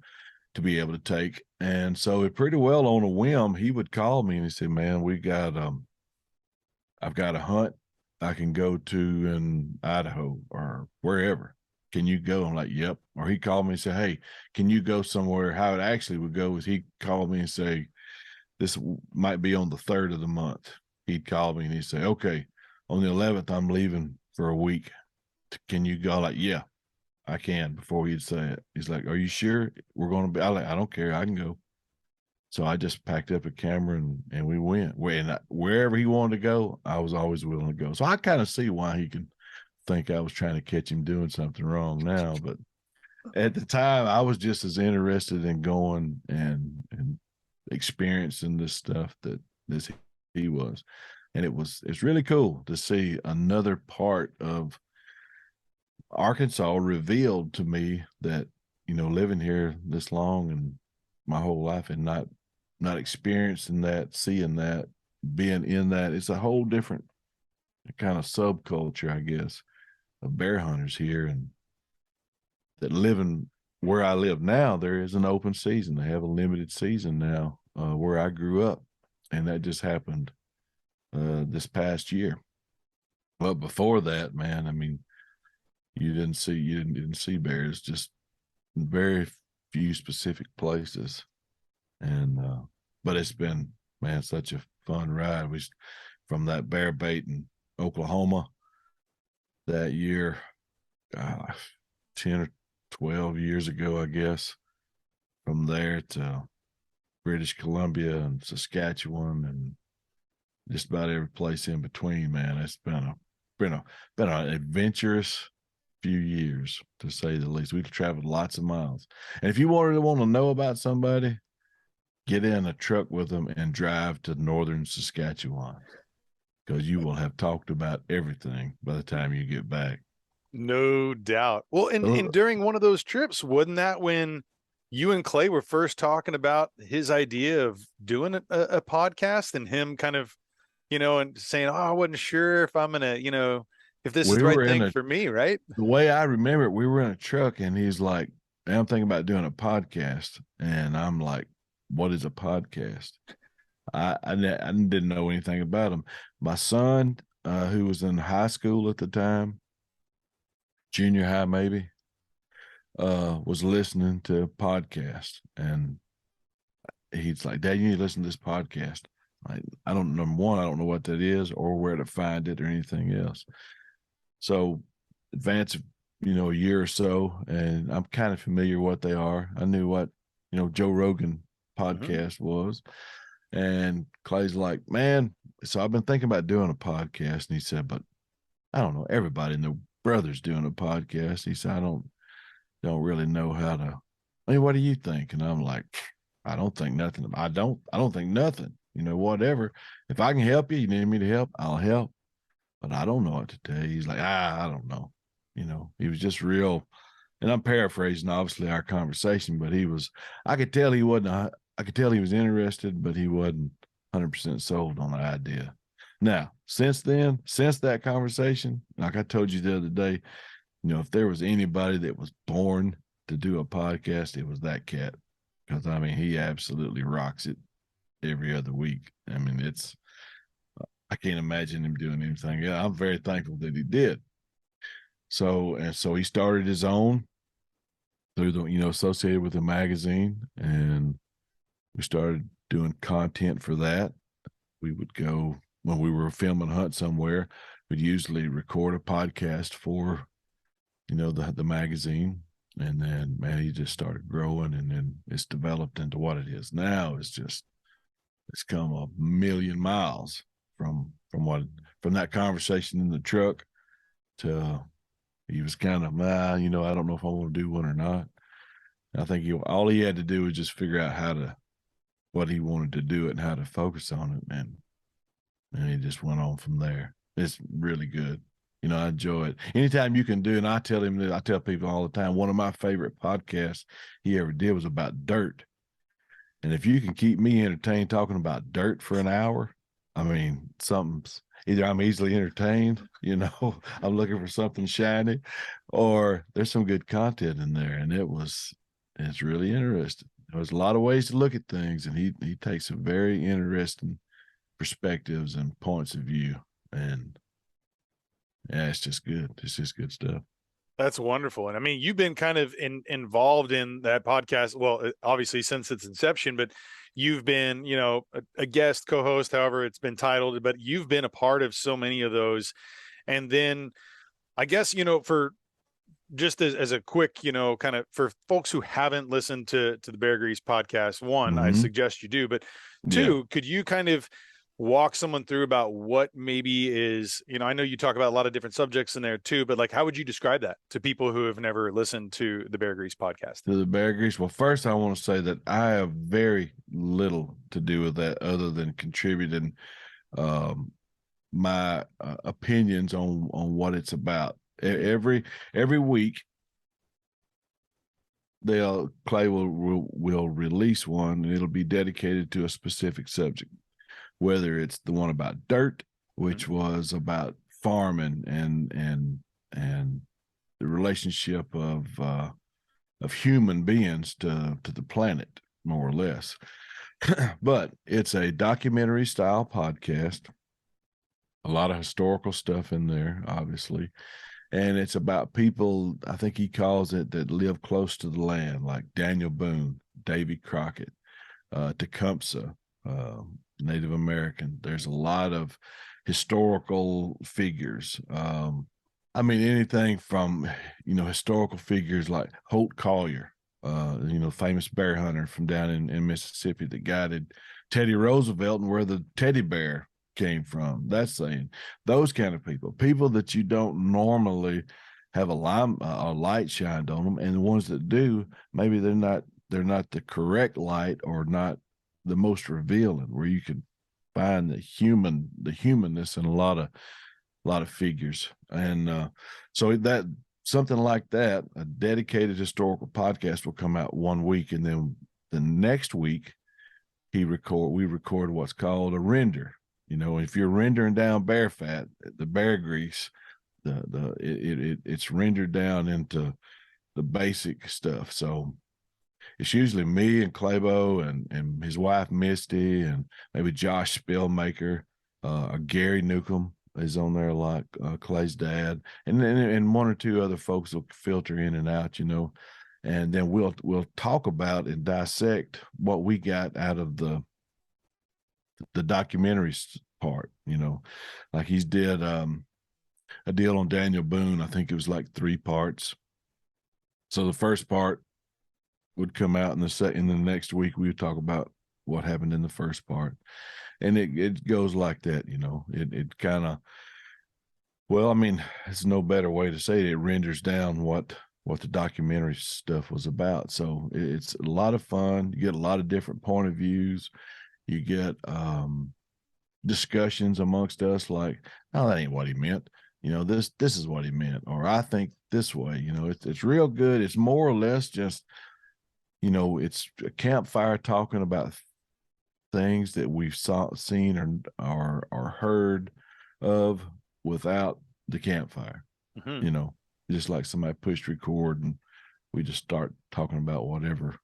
to be able to take. And so it pretty well on a whim, he would call me and he said, man, I've got a hunt I can go to in Idaho or wherever. Can you go? I'm like, yep. Or he called me and said, hey, can you go somewhere? How it actually would go is he'd call me and say, this might be on the 3rd of the month. He'd call me and he'd say, okay, on the 11th, I'm leaving for a week. Can you go? Like, yeah, I can, before he'd say it. He's like, are you sure we're going to be? I don't care. I can go. So I just packed up a camera and we went. Wherever he wanted to go, I was always willing to go. So I kind of see why he can think I was trying to catch him doing something wrong now. But at the time, I was just as interested in going and experiencing this stuff that he was. And it's really cool to see another part of Arkansas revealed to me that, living here this long and my whole life and not experiencing that, seeing that, being in that, it's a whole different kind of subculture, I guess, of bear hunters here. And that living where I live now, there is an open season. They have a limited season now where I grew up. And that just happened this past year. But before that, man, I mean, you didn't see bears, just very few specific places. And but it's been, man, such a fun ride. From that bear bait in Oklahoma that year, 10 or 12 years ago, I guess, from there to British Columbia and Saskatchewan and just about every place in between, man. It's been an adventurous few years, to say the least. We've traveled lots of miles. And if you want to know about somebody, get in a truck with them and drive to northern Saskatchewan, because you will have talked about everything by the time you get back. No doubt. Well, and during one of those trips, wasn't that when you and Clay were first talking about his idea of doing a podcast, and him kind of, and saying, "Oh, I wasn't sure if I'm gonna, if this is the right thing for me," right? The way I remember it, we were in a truck and he's like, "I'm thinking about doing a podcast," and I'm like, "What is a podcast?" I didn't know anything about him. My son, who was in high school at the time, junior high maybe, was listening to a podcast, and he's like, "Dad, you need to listen to this podcast." Number one, I don't know what that is or where to find it or anything else. So advance, a year or so, and I'm kind of familiar what they are. I knew what, Joe Rogan podcast was. And Clay's like, "Man," so I've been thinking about doing a podcast. And he said, "But I don't know, everybody and their brother's doing a podcast." He said, "I don't really know how to, what do you think?" And I'm like, "I don't think nothing. I don't think nothing, whatever. If I can help you, you need me to help, I'll help. But I don't know what to tell you." He's like, "I don't know." He was just real, and I'm paraphrasing obviously our conversation, but I could tell he wasn't, I could tell he was interested, but he wasn't 100% sold on the idea. Now, since that conversation, like I told you the other day, if there was anybody that was born to do a podcast, it was that cat. Because he absolutely rocks it every other week. I can't imagine him doing anything. Yeah, I'm very thankful that he did. So he started his own through the, associated with the magazine, and we started doing content for that. We would go, when we were filming a hunt somewhere, we'd usually record a podcast for, the magazine. And then, man, he just started growing, and then it's developed into what it is now. It's come a million miles from that conversation in the truck to, he was kind of, I don't know if I want to do one or not. I think all he had to do was just figure out what he wanted to do it and how to focus on it. And he just went on from there. It's really good. I enjoy it. Anytime you can do, and I tell people all the time, one of my favorite podcasts he ever did was about dirt. And if you can keep me entertained talking about dirt for an hour, something's either I'm easily entertained, I'm looking for something shiny, or there's some good content in there. And it's really interesting. There's a lot of ways to look at things, and he takes some very interesting perspectives and points of view. And yeah, it's just good. It's just good stuff. That's wonderful. And you've been kind of involved in that podcast. Well, obviously since its inception, but you've been, a guest co-host, however it's been titled, but you've been a part of so many of those. And then I guess, for just as a quick, kind of for folks who haven't listened to the Bear Grease podcast, one, I suggest you do, but two, could you kind of walk someone through about what maybe is, I know you talk about a lot of different subjects in there too, but like, how would you describe that to people who have never listened to the Bear Grease podcast? To the Bear Grease. Well, first I want to say that I have very little to do with that other than contributing my opinions on what it's about. Every week, Clay will release one, and it'll be dedicated to a specific subject. Whether it's the one about dirt, which was about farming and the relationship of human beings to the planet, more or less. But it's a documentary style podcast. A lot of historical stuff in there, obviously. And it's about people, I think he calls it, that live close to the land, like Daniel Boone, Davy Crockett, Tecumseh, Native American. There's a lot of historical figures. Anything from, historical figures like Holt Collier, famous bear hunter from down in Mississippi that guided Teddy Roosevelt and where the teddy bear came from. That's saying those kind of people that you don't normally have a light shined on them, and the ones that do, maybe they're not the correct light or not the most revealing, where you can find the humanness in a lot of figures. And so that something like that, a dedicated historical podcast will come out one week, and then the next week we record what's called a render. If you're rendering down bear fat, the bear grease, it's rendered down into the basic stuff. So it's usually me and Claybo and his wife Misty, and maybe Josh Spillmaker, Gary Newcomb is on there a lot, Clay's dad, and one or two other folks will filter in and out, and then we'll talk about and dissect what we got out of the documentary part. Like he's did a deal on Daniel Boone. I think it was like 3 parts. So the first part would come out in the next week we would talk about what happened in the first part, and it goes like that. It kind of, well, I mean, it's no better way to say it. It renders down what the documentary stuff was about. So it's a lot of fun. You get a lot of different point of views. You get discussions amongst us, like, oh, that ain't what he meant. This is what he meant, or I think this way. It's real good. It's more or less just, it's a campfire talking about things that we've seen or heard of without the campfire. Mm-hmm. Just like somebody pushed record and we just start talking about whatever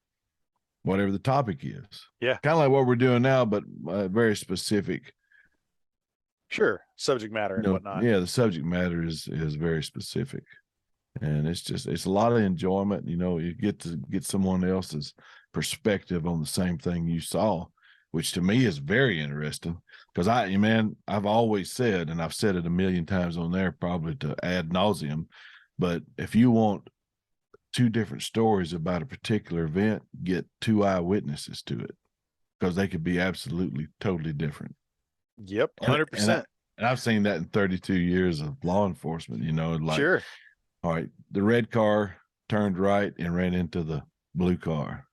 the topic is. Yeah. Kind of like what we're doing now, but very specific. Sure. Subject matter and whatnot. Yeah, the subject matter is very specific. And it's a lot of enjoyment. You get to get someone else's perspective on the same thing you saw, which to me is very interesting, because I've always said, and I've said it a million times on there, probably to ad nauseum, but if you want 2 different stories about a particular event, get 2 eyewitnesses to it, because they could be absolutely totally different. Yep. 100%. And I've seen that in 32 years of law enforcement. Like, sure. All right, the red car turned right and ran into the blue car.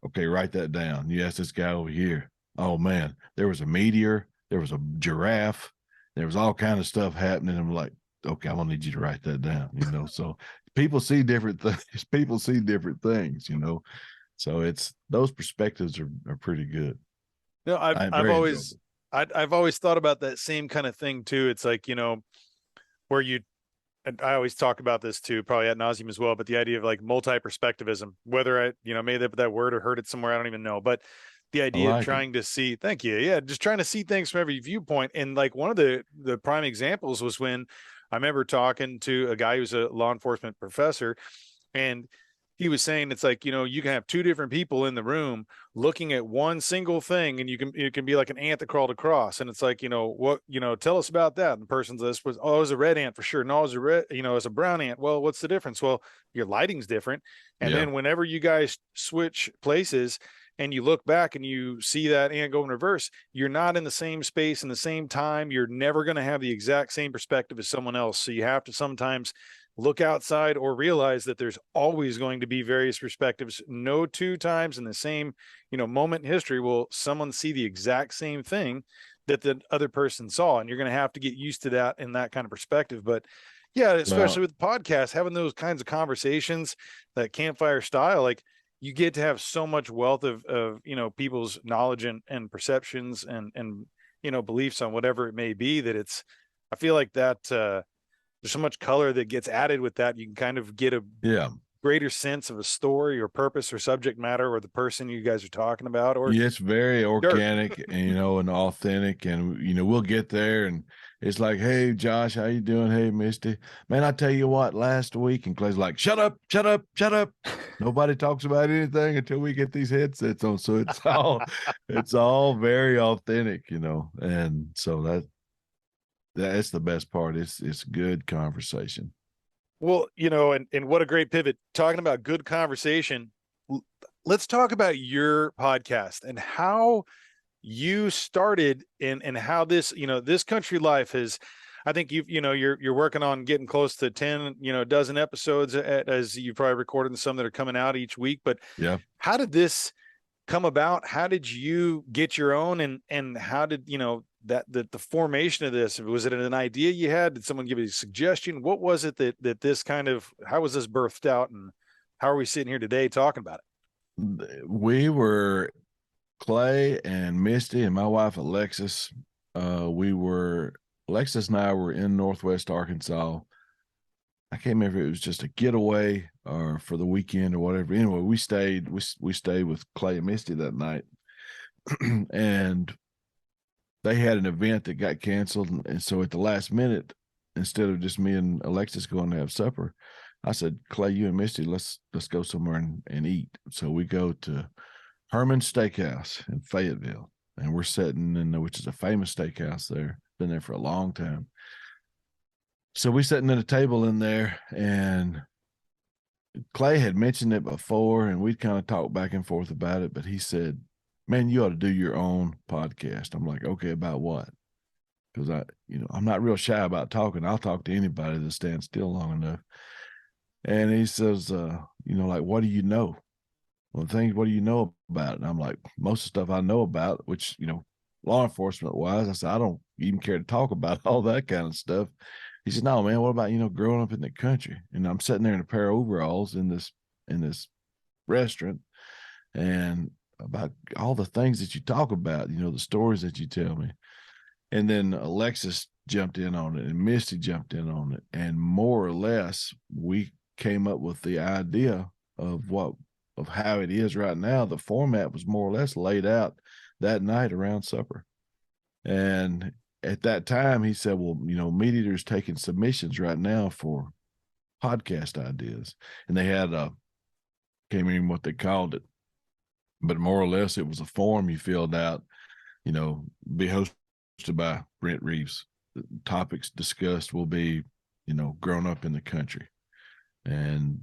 Okay, write that down. You ask this guy over here. Oh man, there was a meteor, there was a giraffe, there was all kind of stuff happening. I'm like, okay, I'm gonna need you to write that down. So people see different things. People see different things. So it's, those perspectives are pretty good. I've always thought about that same kind of thing too. It's like, where and I always talk about this too, probably ad nauseum as well, but the idea of like multi-perspectivism, whether I, made up that word or heard it somewhere, I don't even know, but the idea of trying to see, thank you. Yeah. Just trying to see things from every viewpoint. And like one of the prime examples was when I remember talking to a guy who's a law enforcement professor, and he was saying, it's like, you can have 2 different people in the room looking at one single thing, and it can be like an ant that crawled across. And it's like, what, tell us about that. And the person's this was, oh, it was a red ant for sure. No, it was a red, it's a brown ant. Well, what's the difference? Well, your lighting's different. And then whenever you guys switch places and you look back and you see that ant go in reverse, you're not in the same space in the same time. You're never going to have the exact same perspective as someone else. So you have to sometimes look outside or realize that there's always going to be various perspectives. No 2 times in the same, moment in history will someone see the exact same thing that the other person saw. And you're going to have to get used to that in that kind of perspective. But yeah, especially with podcasts, having those kinds of conversations, that campfire style, like you get to have so much wealth of people's knowledge and perceptions and beliefs on whatever it may be, that I feel like that, there's so much color that gets added with that. You can kind of get a greater sense of a story or purpose or subject matter or the person you guys are talking about. Or it's very organic and, and authentic. And, we'll get there and it's like, hey, Josh, how you doing? Hey, Misty, man, I tell you what, last week, and Clay's like, shut up. Nobody talks about anything until we get these headsets on. So it's all very authentic, and so that's the best part. It's good conversation. Well, and what a great pivot. Talking about good conversation. Let's talk about your podcast and how you started and how this, this country life has, I think you're working on getting close to 10, a dozen episodes as you've probably recorded some that are coming out each week. But Yeah. how did this come about? How did you get your own, and how did, that the formation of this, was it an idea you had? Did someone give you a suggestion? What was it that this kind of, how was this birthed out, and how are we sitting here today talking about We were Clay and Misty and my wife Alexis. Alexis and I were in Northwest Arkansas. I can't remember if it was just a getaway or for the weekend or whatever. Anyway, we stayed with Clay and Misty that night. And they had an event that got canceled. And so at the last minute, instead of just me and Alexis going to have supper, I said, Clay, you and Misty, let's go somewhere and eat. So we go to Herman's Steakhouse in Fayetteville, and we're sitting in, which is a famous steakhouse there, been there for a long time. So we sitting at a table in there, and Clay had mentioned it before, and we'd kind of talked back and forth about it, but he said, man, you ought to do your own podcast. I'm like, okay, about what? Because I'm not real shy about talking. I'll talk to anybody that stands still long enough. And he says, like, what do you know? Well, what do you know about it? And I'm like, most of the stuff I know about, which, law enforcement wise, I said, I don't even care to talk about all that kind of stuff. He said, no, man, what about, growing up in the country? And I'm sitting there in a pair of overalls in this restaurant, and about all the things that you talk about, the stories that you tell me. And then Alexis jumped in on it and Misty jumped in on it. And more or less, we came up with the idea of how it is right now. The format was more or less laid out that night around supper. And at that time, he said, well, MeatEater's taking submissions right now for podcast ideas. And they had can't remember what they called it, but more or less it was a form you filled out, be hosted by Brent Reaves. The topics discussed will be, grown up in the country. And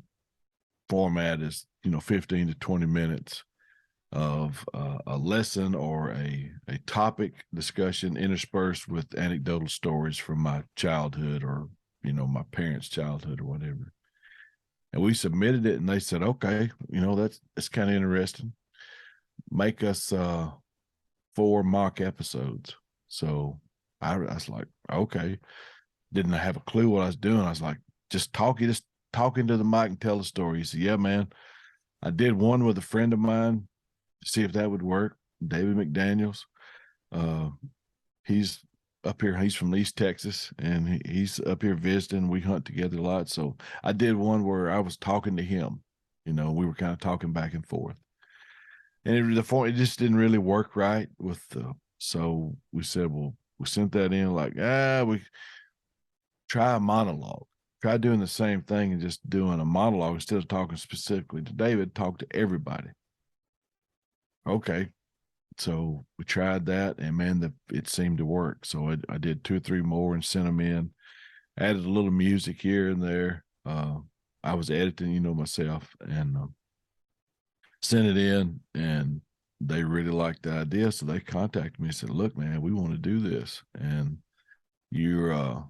format is, 15 to 20 minutes of a lesson or a topic discussion interspersed with anecdotal stories from my childhood or, my parents' childhood or whatever. And we submitted it and they said, okay, that's kind of interesting. Make us 4 mock episodes. So I was like, okay. Didn't have a clue what I was doing. I was like, just talking to the mic and tell the story. He said, yeah, man. I did one with a friend of mine to see if that would work. David McDaniels. He's up here. He's from East Texas, and he's up here visiting. We hunt together a lot. So I did one where I was talking to him. We were kind of talking back and forth. And it just didn't really work right so we said, well, we sent that in like, we try a monologue. Try doing the same thing and just doing a monologue instead of talking specifically to David, talk to everybody. Okay. So we tried that, and man, it seemed to work. So I did 2 or 3 more and sent them in, added a little music here and there. I was editing, myself, and sent it in, and they really liked the idea. So they contacted me and said, look, man, we want to do this. And you're,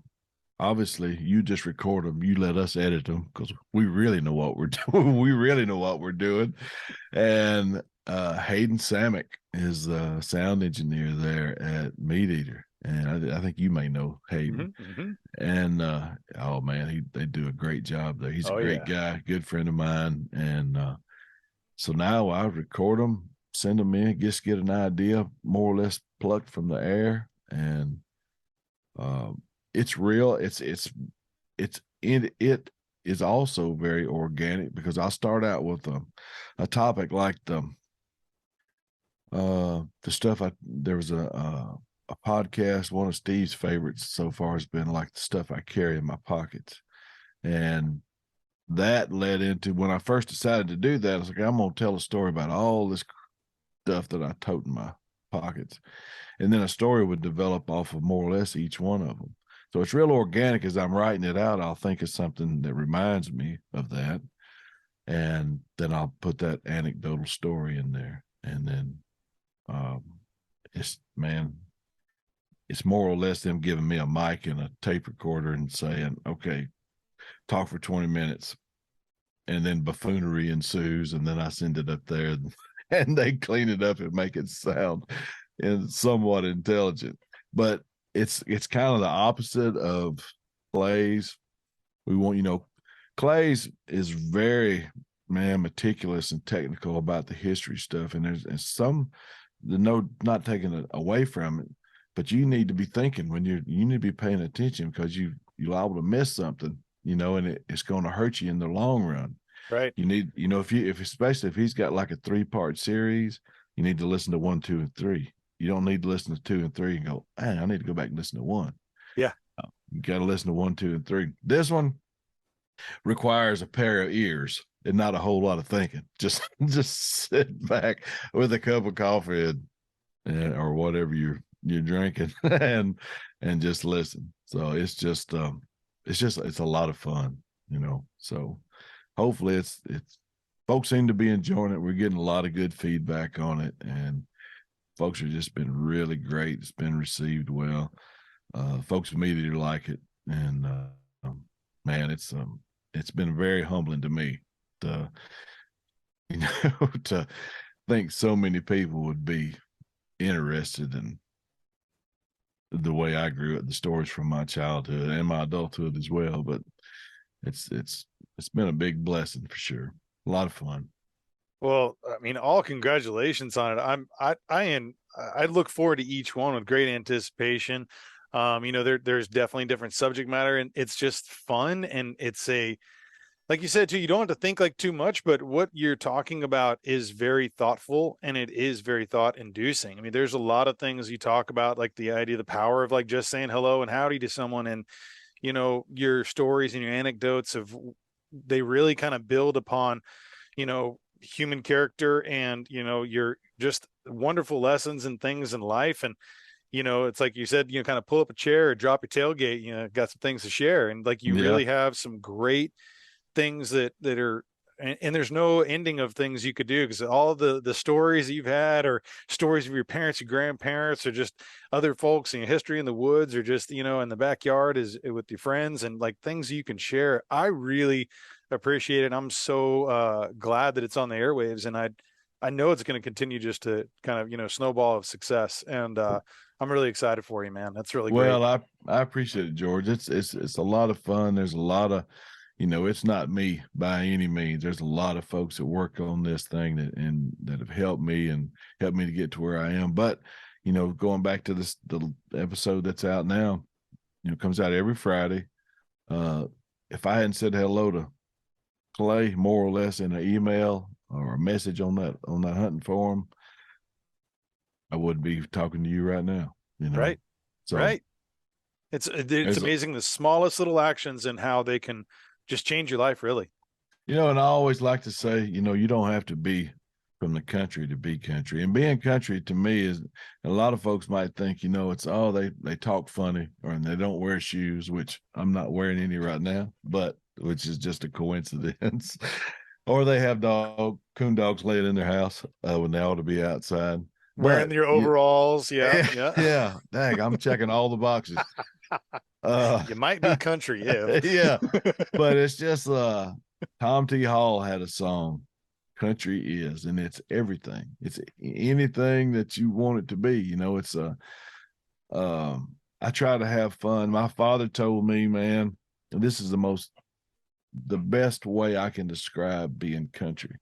obviously you just record them. You let us edit them because we really know what we're doing. We really know what we're doing. And Hayden Samick is the sound engineer there at MeatEater. And I think you may know Hayden. And oh man, they do a great job there. He's a great guy, good friend of mine. And so now I record them, send them in, just get an idea, more or less plucked from the air. And it's real. It is also very organic because I'll start out with a topic like the stuff there was a podcast, one of Steve's favorites so far has been like the stuff I carry in my pockets. And that led into when I first decided to do that, I was like, I'm going to tell a story about all this stuff that I tote in my pockets. And then a story would develop off of more or less each one of them. So it's real organic. As I'm writing it out, I'll think of something that reminds me of that. And then I'll put that anecdotal story in there. And then um, it's more or less them giving me a mic and a tape recorder and saying, okay, talk for 20 minutes. And then buffoonery ensues. And then I send it up there and they clean it up and make it sound somewhat intelligent. But it's kind of the opposite of Clay's. We want, Clay's is very meticulous and technical about the history stuff, and there's not taking it away from it, but you need to be thinking when you need to be paying attention, because you're liable to miss something, and it's going to hurt you in the long run. Right. You need, especially if he's got like a 3-part series, you need to listen to 1, 2, and 3. You don't need to listen to 2 and 3 and go, hey, I need to go back and listen to 1. Yeah. You got to listen to 1, 2, and 3. This one requires a pair of ears and not a whole lot of thinking. Just sit back with a cup of coffee or whatever you're drinking and just listen. So it's a lot of fun, So hopefully it's folks seem to be enjoying it. We're getting a lot of good feedback on it, and folks have just been really great. It's been received well. Folks immediately like it, and man, it's been very humbling to me to to think so many people would be interested in the way I grew up, the stories from my childhood and my adulthood as well. But it's been a big blessing for sure. A lot of fun. Well, I mean, all congratulations on it. I look forward to each one with great anticipation. There's definitely different subject matter, and it's just fun. And it's like you said too, you don't have to think like too much, but what you're talking about is very thoughtful, and it is very thought inducing. I mean, there's a lot of things you talk about, like the idea, the power of like just saying hello and howdy to someone. And, your stories and your anecdotes they really kind of build upon, human character and, your just wonderful lessons and things in life. And, it's like you said, kind of pull up a chair or drop your tailgate, got some things to share. And like, you really have some great things that are, and there's no ending of things you could do, because all the stories you've had, or stories of your parents, your grandparents, or just other folks, history in the woods, or just, in the backyard is with your friends, and like things you can share. I really appreciate it. I'm so glad that it's on the airwaves, and I know it's going to continue just to kind of, snowball of success. And I'm really excited for you, man. That's really great. Well, I appreciate it, George. It's a lot of fun. There's a lot of, it's not me by any means. There's a lot of folks that work on this thing that have helped me to get to where I am. But, going back to the episode that's out now, comes out every Friday. If I hadn't said hello to Clay more or less in an email or a message on that hunting forum, I wouldn't be talking to you right now. Right. So right. It's amazing, the smallest little actions and how they can just change your life, really. And I always like to say, you don't have to be from the country to be country. And being country to me is, a lot of folks might think, it's they talk funny, and they don't wear shoes, which I'm not wearing any right now, but which is just a coincidence. Or they have coon dogs laying in their house when they ought to be outside. Wearing your overalls. Yeah. Dang, I'm checking all the boxes. You might be country, yeah. Yeah. But it's just Tom T. Hall had a song, Country Is, and it's everything. It's anything that you want it to be. It's I try to have fun. My father told me, man, this is the best way I can describe being country.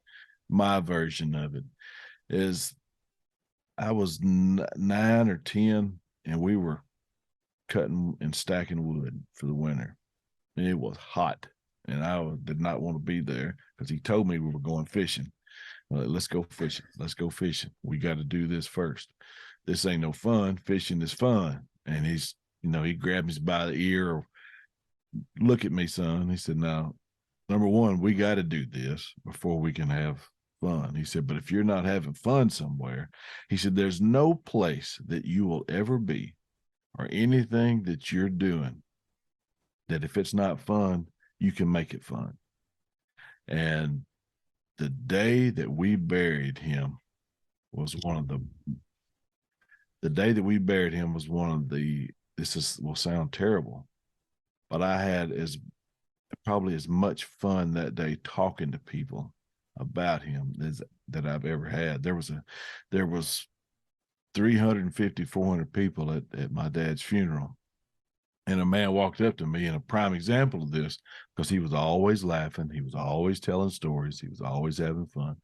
My version of it is, I was 9 or 10, and we were cutting and stacking wood for the winter, and it was hot, and I did not want to be there, because he told me we were going fishing. Let's go fishing. Let's go fishing. We got to do this first. This ain't no fun. Fishing is fun. And he's, he grabbed me by the ear, or, look at me, son. He said, now, number one, we got to do this before we can have fun. He said, but if you're not having fun somewhere, he said, there's no place that you will ever be, or anything that you're doing, that if it's not fun, you can make it fun. And the day that we buried him was one of the day that we buried him was one of the, will sound terrible, but I had probably as much fun that day talking to people about him that I've ever had. There was 350, 400 people at my dad's funeral. And a man walked up to me, and a prime example of this, because he was always laughing. He was always telling stories. He was always having fun.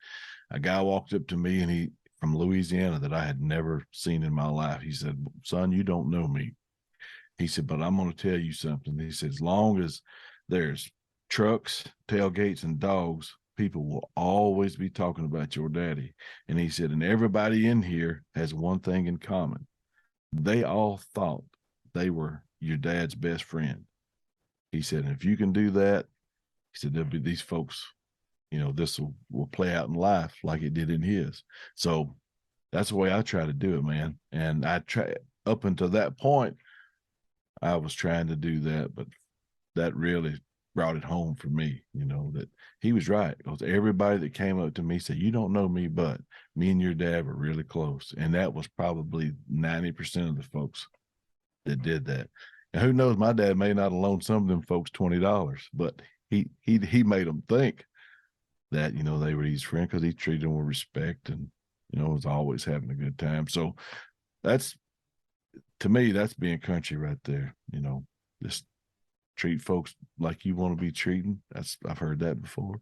A guy walked up to me, and he, from Louisiana, that I had never seen in my life. He said, "Son, you don't know me." He said, "But I'm going to tell you something." He said, "As long as there's trucks, tailgates, and dogs, people will always be talking about your daddy." And he said, "And everybody in here has one thing in common. They all thought they were your dad's best friend." He said, "And if you can do that," he said, "there'll be these folks, this will play out in life like it did in his." So that's the way I try to do it, man. And I try, up until that point, I was trying to do that, but that really brought it home for me, that he was right. Because everybody that came up to me said, "You don't know me, but me and your dad were really close." And that was probably 90% of the folks that did that. And who knows, my dad may not have loaned some of them folks $20, but he made them think that, they were his friend, because he treated them with respect and, was always having a good time. So to me, that's being country right there. Just treat folks like you want to be treated. I've heard that before.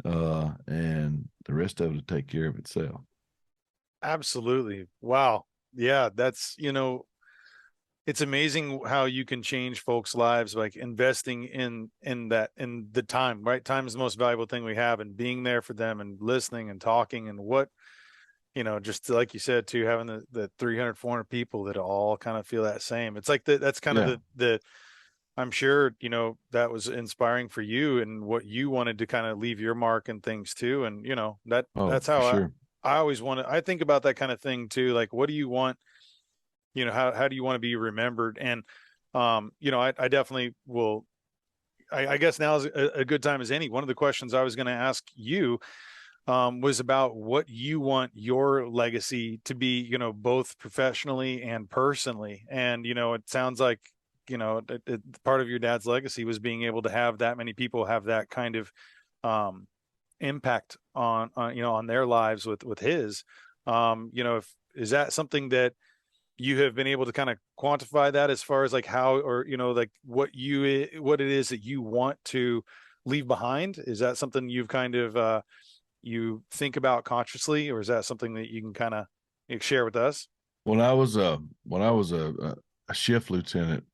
And the rest of it will take care of itself. Absolutely. Wow. Yeah. That's, it's amazing how you can change folks' lives, like investing in the time, right? Time is the most valuable thing we have, and being there for them and listening and talking, and just like you said too, having the 300, 400 people that all kind of feel that same. It's like that's kind of the I'm sure, that was inspiring for you and what you wanted to kind of leave your mark and things too. And, that's how sure. I always I think about that kind of thing too. Like, what do you want? How do you want to be remembered? And, I definitely will. I guess now is a good time as any. One of the questions I was going to ask you was about what you want your legacy to be, both professionally and personally. And, it sounds like, part of your dad's legacy was being able to have that many people have that kind of impact on their lives with his. Is that something that you have been able to kind of quantify that, as far as like how, or like what it is that you want to leave behind? Is that something you've kind of you think about consciously, or is that something that you can kind of share with us? When I was a shift lieutenant,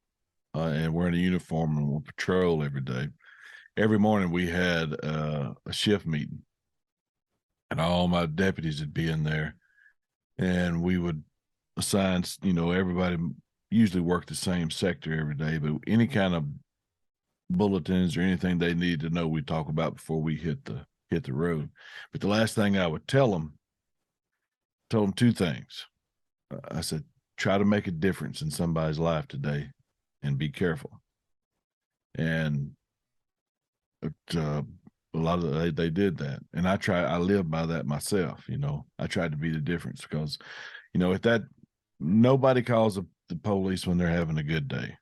and wearing a uniform and on patrol every day, every morning we had a shift meeting, and all my deputies would be in there, and we would assign, everybody usually worked the same sector every day, but any kind of bulletins or anything they needed to know, we talk about before we hit the road. But the last thing I would told them two things. I said, try to make a difference in somebody's life today, and be careful. And a lot of they did that, and I live by that myself. I tried to be the difference, because if that, nobody calls the police when they're having a good day.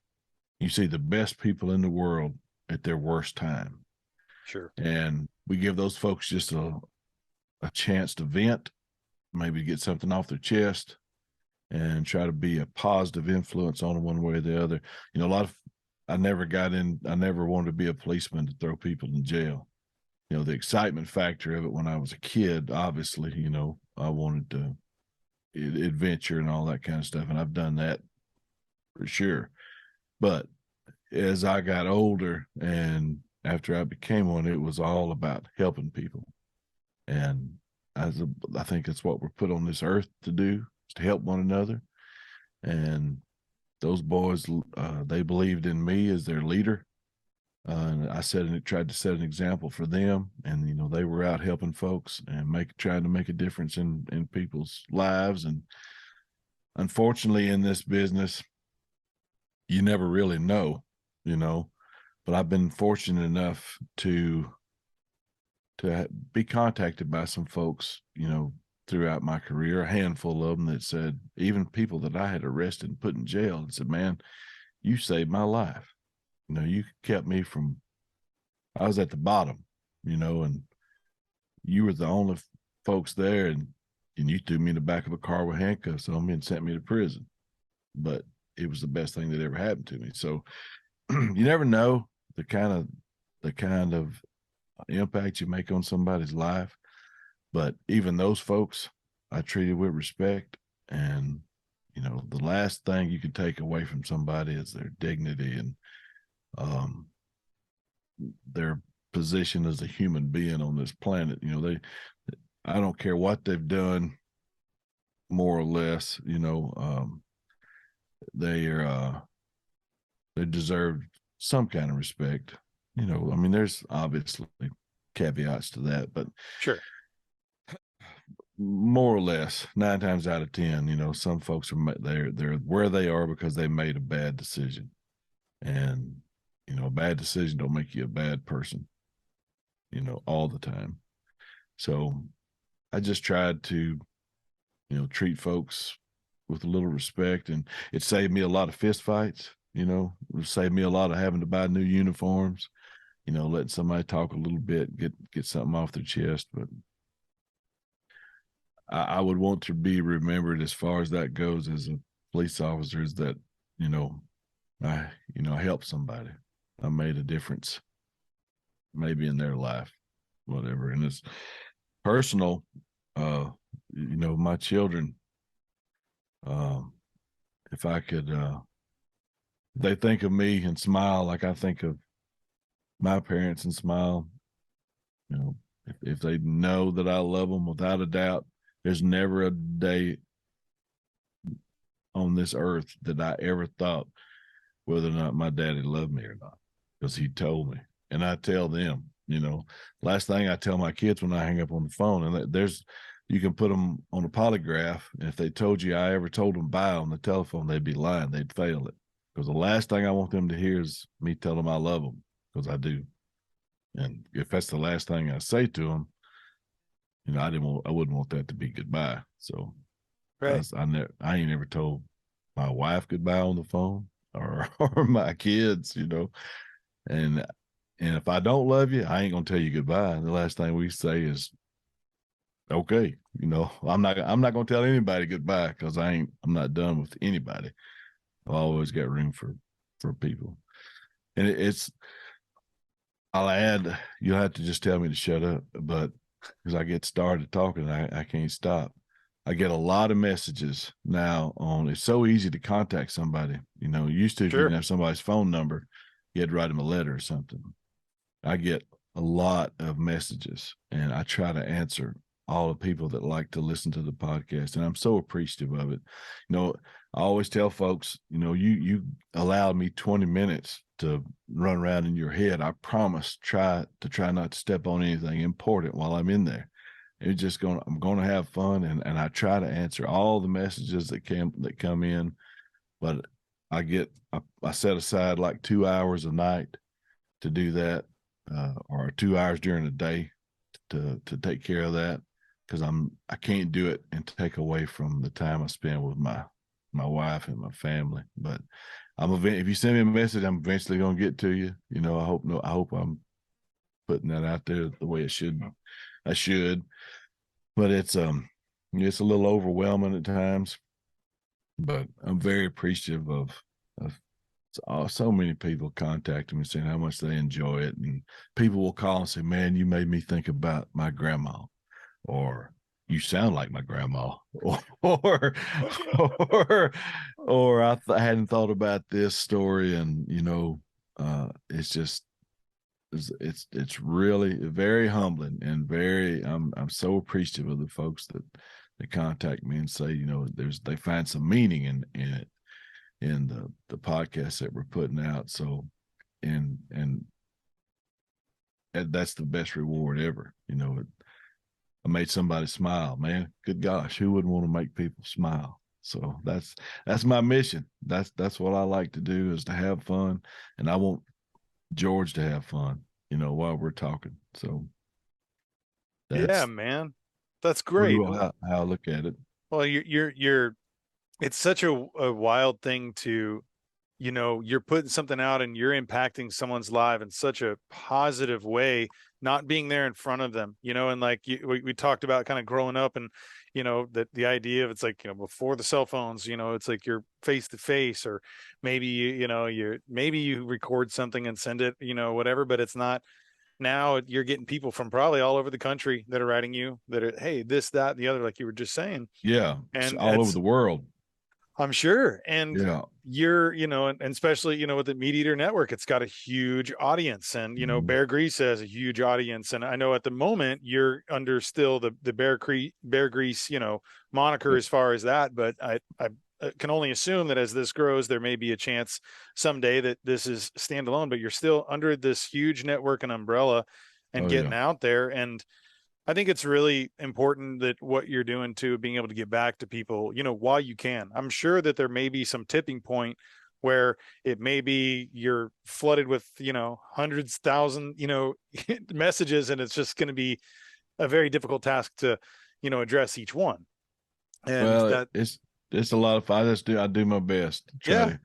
You see the best people in the world at their worst time. Sure. And we give those folks just a chance to vent, maybe get something off their chest, and try to be a positive influence on them one way or the other. I never wanted to be a policeman to throw people in jail. The excitement factor of it when I was a kid, obviously, I wanted to adventure and all that kind of stuff. And I've done that for sure. But as I got older and after I became one, it was all about helping people. And I think that's what we're put on this earth to do, is to help one another. And those boys, they believed in me as their leader. And I tried to set an example for them. And, they were out helping folks and trying to make a difference in people's lives. And unfortunately, in this business, you never really know, but I've been fortunate enough to be contacted by some folks, throughout my career, a handful of them that said, even people that I had arrested and put in jail, and said, man, you saved my life. You kept me from, I was at the bottom, and you were the only folks there, and you threw me in the back of a car with handcuffs on me and sent me to prison. But it was the best thing that ever happened to me. So you never know the kind of impact you make on somebody's life. But even those folks I treated with respect. And, the last thing you can take away from somebody is their dignity and their position as a human being on this planet. I don't care what they've done, more or less, they deserve some kind of respect. There's obviously caveats to that, but Sure. More or less 9 times out of 10, some folks are they're where they are because they made a bad decision, and a bad decision don't make you a bad person, all the time. So I just tried to, treat folks with a little respect, and it saved me a lot of fist fights. It saved me a lot of having to buy new uniforms, letting somebody talk a little bit, get something off their chest. But I would want to be remembered as far as that goes as a police officer is that, I helped somebody. I made a difference, maybe in their life, whatever. And it's personal, my children, if I could, they think of me and smile like I think of my parents and smile, if they know that I love them, without a doubt, there's never a day on this earth that I ever thought whether or not my daddy loved me or not, because he told me. And I tell them, last thing I tell my kids when I hang up on the phone, and you can put them on a polygraph, and if they told you I ever told them bye on the telephone, they'd be lying. They'd fail it, because the last thing I want them to hear is me tell them I love them, because I do. And if that's the last thing I say to them, I wouldn't want that to be goodbye. So Right. I ain't ever told my wife goodbye on the phone, or my kids, and if I don't love you, I ain't gonna tell you goodbye. And the last thing we say is, okay, I'm not gonna tell anybody goodbye, because I'm not done with anybody. I've always got room for people. And I'll add, you'll have to just tell me to shut up, but because I get started talking, I can't stop. I get a lot of messages now it's so easy to contact somebody. Used to, if you didn't have somebody's phone number, you had to write them a letter or something. I get a lot of messages, and I try to answer all the people that like to listen to the podcast, and I'm so appreciative of it. I always tell folks, you allowed me 20 minutes to run around in your head. I promise try not to step on anything important while I'm in there. I'm going to have fun, and I try to answer all the messages that come in, but I set aside like 2 hours a night to do that, or 2 hours during the day to take care of that, because I can't do it and take away from the time I spend with my wife and my family. But if you send me a message, I'm eventually going to get to you. I hope I'm putting that out there the way I should, but it's a little overwhelming at times, but I'm very appreciative of so many people contacting me saying how much they enjoy it. And people will call and say, man, you made me think about my grandma, or you sound like my grandma, or I hadn't thought about this story. And, it's just, it's really very humbling, and I'm so appreciative of the folks that contact me and say, they find some meaning in it, in the podcast that we're putting out. So, and that's the best reward ever. I made somebody smile, man. Good gosh, who wouldn't want to make people smile? So that's my mission. That's what I like to do, is to have fun. And I want George to have fun, while we're talking. So Yeah, that's man. That's pretty great. well how I look at it. Well, you're it's such a wild thing to, you're putting something out and you're impacting someone's life in such a positive way, not being there in front of them, and like we talked about kind of growing up and, that the idea of it's like, before the cell phones, it's like you're face to face, or maybe maybe you record something and send it, whatever, but it's not. Now you're getting people from probably all over the country that are writing you that are, hey, this, that, the other, like you were just saying. Yeah, it's And all over it's, the world. I'm sure. And Yeah. you're, and especially, with the MeatEater network, it's got a huge audience. And, Mhm. Bear Grease has a huge audience. And I know at the moment you're under still the Bear Grease, moniker as far as that. But I can only assume that as this grows, there may be a chance someday that this is standalone, but you're still under this huge network and umbrella and Oh yeah. getting out there. And I think it's really important that what you're doing too, being able to get back to people, while you can. I'm sure that there may be some tipping point where it may be you're flooded with, hundreds, thousand, messages, and it's just going to be a very difficult task to, address each one. And Well, that, it's a lot of fun. I do my best to yeah,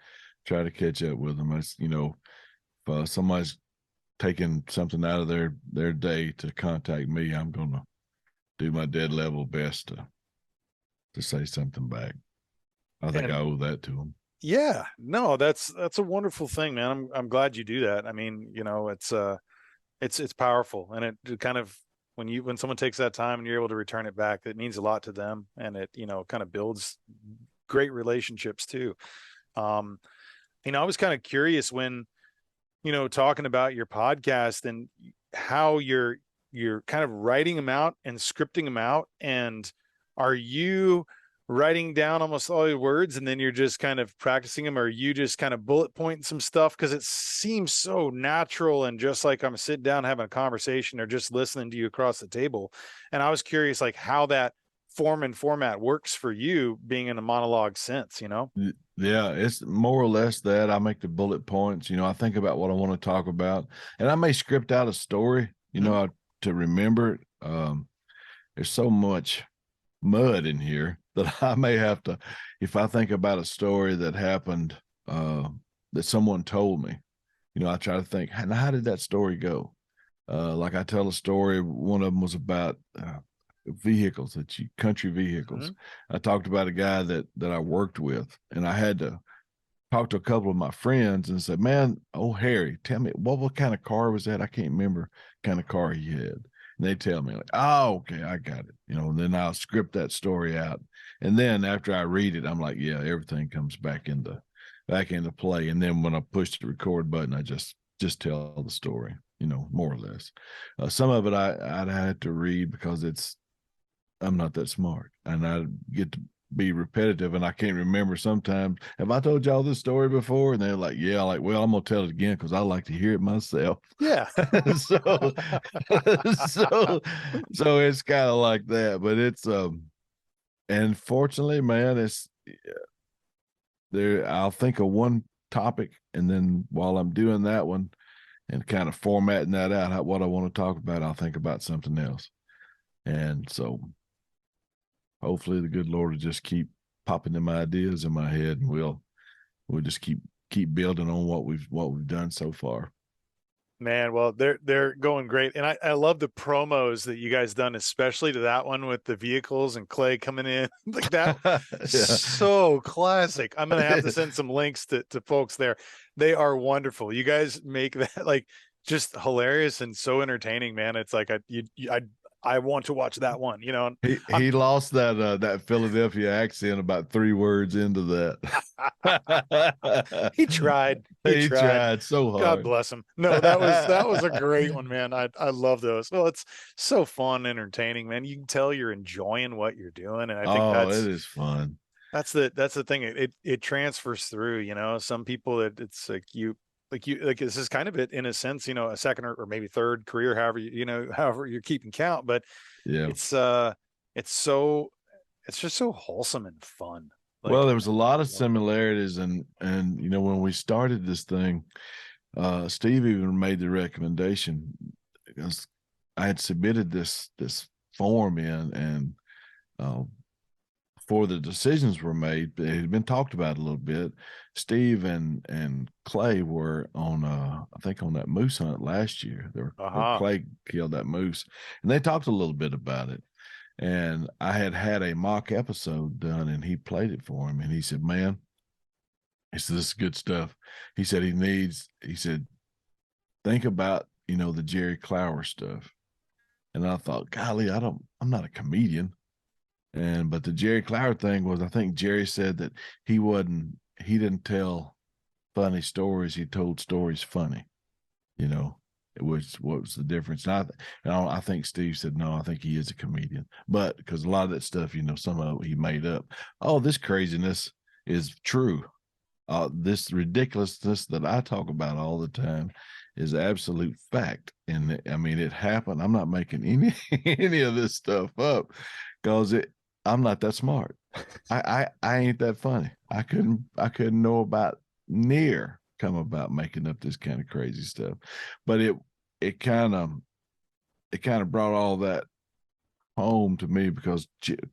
try to catch up with them. It's if somebody's taking something out of their day to contact me, I'm gonna do my dead level best to say something back. I think I and owe that to them. yeah, no, that's a wonderful thing, man. I'm glad you do that. I mean, it's powerful, and it kind of, when someone takes that time and you're able to return it back, it means a lot to them, and it, kind of builds great relationships too. um I was kind of curious when, talking about your podcast and how you're kind of writing them out and scripting them out. And are you writing down almost all your words and then you're just kind of practicing them, or are you just kind of bullet pointing some stuff? Because it seems so natural and just like I'm sitting down having a conversation or just listening to you across the table. And I was curious, like, how that form and format works for you being in a monologue sense. Yeah, it's more or less that I make the bullet points. I think about what I want to talk about, and I may script out a story, Mhm. to remember it. There's so much mud in here that I may have to, if I think about a story that happened, that someone told me, I try to think, how did that story go? Like I tell a story, one of them was about vehicles, country vehicles. Mhm. I talked about a guy that I worked with, and I had to talk to a couple of my friends and said, "Man, oh Harry, tell me what kind of car was that? I can't remember kind of car he had." And they tell me like, "Oh, okay, I got it." And then I'll script that story out, and then after I read it, I'm like, "Yeah, everything comes back into play." And then when I push the record button, I just tell the story, more or less. Some of it I'd had to read because I'm not that smart, and I get to be repetitive, and I can't remember sometimes. Have I told y'all this story before? And they're like, yeah. Like, well, I'm gonna tell it again because I like to hear it myself. Yeah. so, so, so it's kind of like that. But and fortunately, man, it's there. I'll think of one topic, and then while I'm doing that one and kind of formatting that out, what I want to talk about, I'll think about something else, and so hopefully the good Lord will just keep popping them ideas in my head, and we'll just keep building on what we've done so far. Man, well, they're going great. And I love the promos that you guys done, especially to that one with the vehicles and Clay coming in. Like that, Yeah. so classic. I'm gonna have to send some links to folks there. They are wonderful. You guys make that like just hilarious and so entertaining, man. It's like I want to watch that one, He I'm lost that Philadelphia accent about 3 words into that. he tried. He He tried. tried so God hard. bless him. No, that was a great one, man. I love those. Well, it's so fun, entertaining, man. You can tell you're enjoying what you're doing, and I think Oh, it that's is fun. that's the thing. It transfers through. Some people it's like this is kind of it in a sense. A second or maybe third career, however however you're keeping count. But Yeah. it's it's so it's just so wholesome and fun. Well, Like there was a lot of similarities, and when we started this thing, Steve even made the recommendation because I had submitted this form in, and before the decisions were made, it had been talked about a little bit. Steve and Clay were on, I think, on that moose hunt last year. Where Clay killed that moose, and they talked a little bit about it. And I had a mock episode done, and he played it for him, and he said, "Man," he said, "this is good stuff." He said, he said, "Think about, the Jerry Clower stuff." And I thought, golly, I'm not a comedian. But the Jerry Clower thing was, I think Jerry said that he didn't tell funny stories. He told stories funny, what was the difference? And I think Steve said, no, I think he is a comedian, but because a lot of that stuff, some of it he made up. Oh, this craziness is true. This ridiculousness that I talk about all the time is absolute fact. And I mean, it happened. I'm not making any of this stuff up because I'm not that smart. I ain't that funny. I couldn't know about making up this kind of crazy stuff. But it kind of brought all that home to me because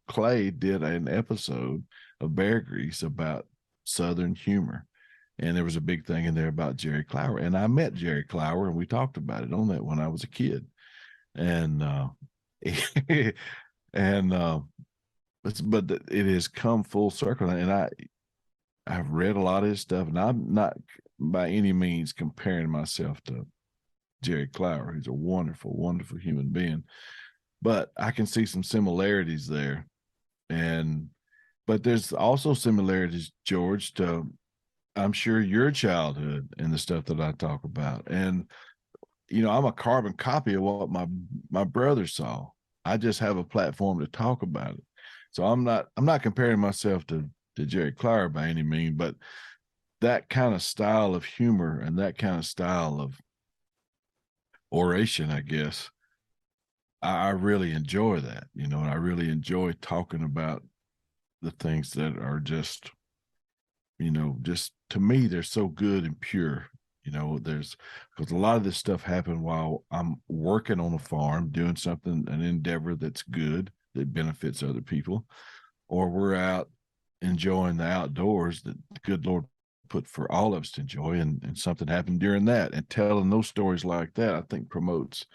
Clay did an episode of Bear Grease about Southern humor. And there was a big thing in there about Jerry Clower. And I met Jerry Clower, and we talked about it on that when I was a kid. And but it has come full circle. And I've read a lot of his stuff, and I'm not by any means comparing myself to Jerry Clower. He's a wonderful, wonderful human being. But I can see some similarities there. But there's also similarities, George, to, I'm sure, your childhood and the stuff that I talk about. And, I'm a carbon copy of what my brother saw. I just have a platform to talk about it. So I'm not comparing myself to Jerry Clower by any means, but that kind of style of humor and that kind of style of oration, I guess, I really enjoy that, and I really enjoy talking about the things that are just to me, they're so good and pure. Because a lot of this stuff happened while I'm working on a farm, doing something, an endeavor that's good, that benefits other people, or we're out enjoying the outdoors that the good Lord put for all of us to enjoy, and something happened during that. And telling those stories like that, I think, promotes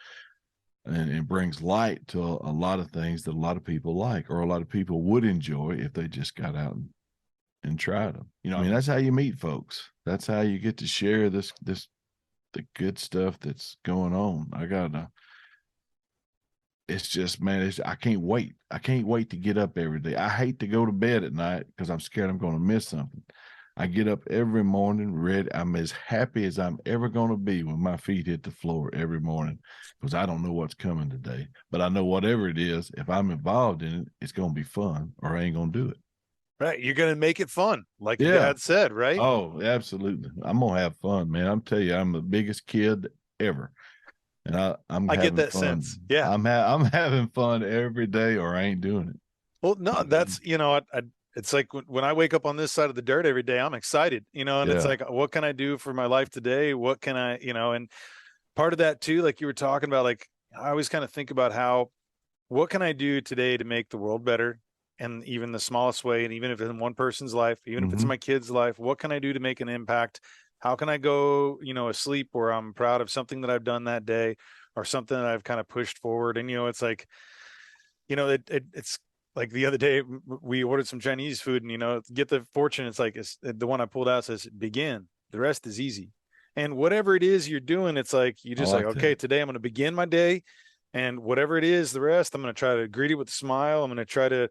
and brings light to a lot of things that a lot of people like, or a lot of people would enjoy if they just got out and tried them. I mean, that's how you meet folks. That's how you get to share the good stuff that's going on. It's just, man, I can't wait. I can't wait to get up every day. I hate to go to bed at night because I'm scared I'm going to miss something. I get up every morning ready. I'm as happy as I'm ever going to be when my feet hit the floor every morning, because I don't know what's coming today. But I know whatever it is, if I'm involved in it, it's going to be fun, or I ain't going to do it. Right. You're going to make it fun, like your dad said, right? Oh, absolutely. I'm going to have fun, man. I'm telling you, I'm the biggest kid ever. And I get that fun. Sense. Yeah. I'm having fun every day, or I ain't doing it. Well, no, that's, it's like when I wake up on this side of the dirt every day, I'm excited, and it's like, what can I do for my life today? What can I, and part of that too, like you were talking about, like, I always kind of think about what can I do today to make the world better? And even the smallest way, and even if it's in one person's life, even if it's in my kid's life, what can I do to make an impact? How can I go, asleep where I'm proud of something that I've done that day, or something that I've kind of pushed forward? And, it's like, it's like the other day we ordered some Chinese food, and, get the fortune. It's like, the one I pulled out says begin. The rest is easy. And whatever it is you're doing, it's like, you just okay, today I'm going to begin my day. And whatever it is, the rest, I'm going to try to greet it with a smile. I'm going to try to,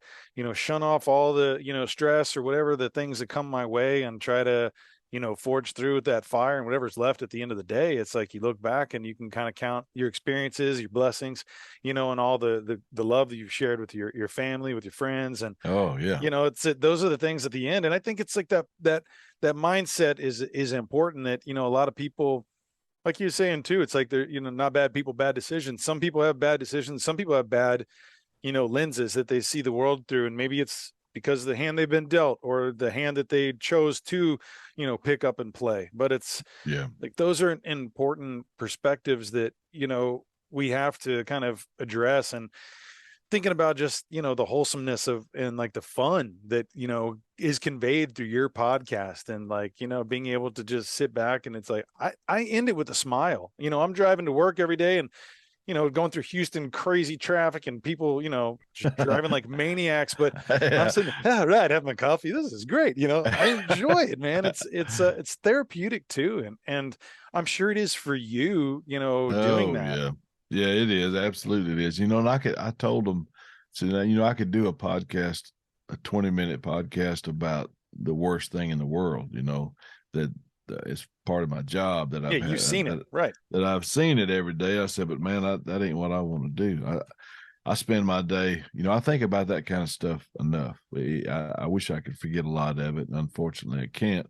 shun off all the, stress or whatever the things that come my way, and try to, forge through with that fire, and whatever's left at the end of the day. It's like you look back and you can kind of count your experiences, your blessings, and all the love that you've shared with your family, with your friends. And, those are the things at the end. And I think it's like that mindset is important, that, a lot of people, like you're saying too, it's like they're, not bad people, bad decisions. Some people have bad decisions. Some people have bad, lenses that they see the world through. And maybe it's because of the hand they've been dealt or the hand that they chose to, pick up and play. But it's like those are important perspectives that, we have to kind of address. And thinking about just, the wholesomeness of and like the fun that, is conveyed through your podcast, and like, being able to just sit back and it's like, I end it with a smile. I'm driving to work every day and, going through Houston, crazy traffic and people, just driving like maniacs, but I'm sitting there, all right, have my coffee. This is great. I enjoy it, man. It's therapeutic too. And I'm sure it is for you, doing that. Yeah. Yeah, it is. Absolutely it is. And I told them, so I could do a 20-minute podcast about the worst thing in the world, that it's part of my job that I've you've seen it, right? That I've seen it every day. I said, but man, that ain't what I want to do. I spend my day, I think about that kind of stuff enough. I wish I could forget a lot of it. And unfortunately, I can't.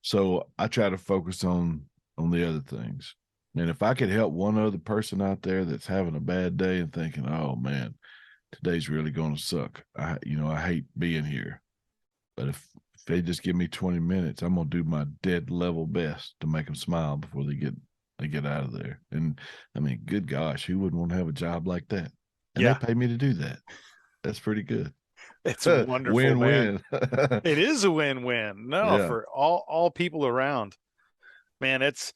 So I try to focus on the other things. And if I could help one other person out there that's having a bad day and thinking, oh man, today's really going to suck. I hate being here. But if they just give me 20 minutes, I'm going to do my dead level best to make them smile before they get out of there. And I mean, good gosh, who wouldn't want to have a job like that? And they pay me to do that. That's pretty good. It's a wonderful win-win. It is a win-win. No, for all people around, man. It's,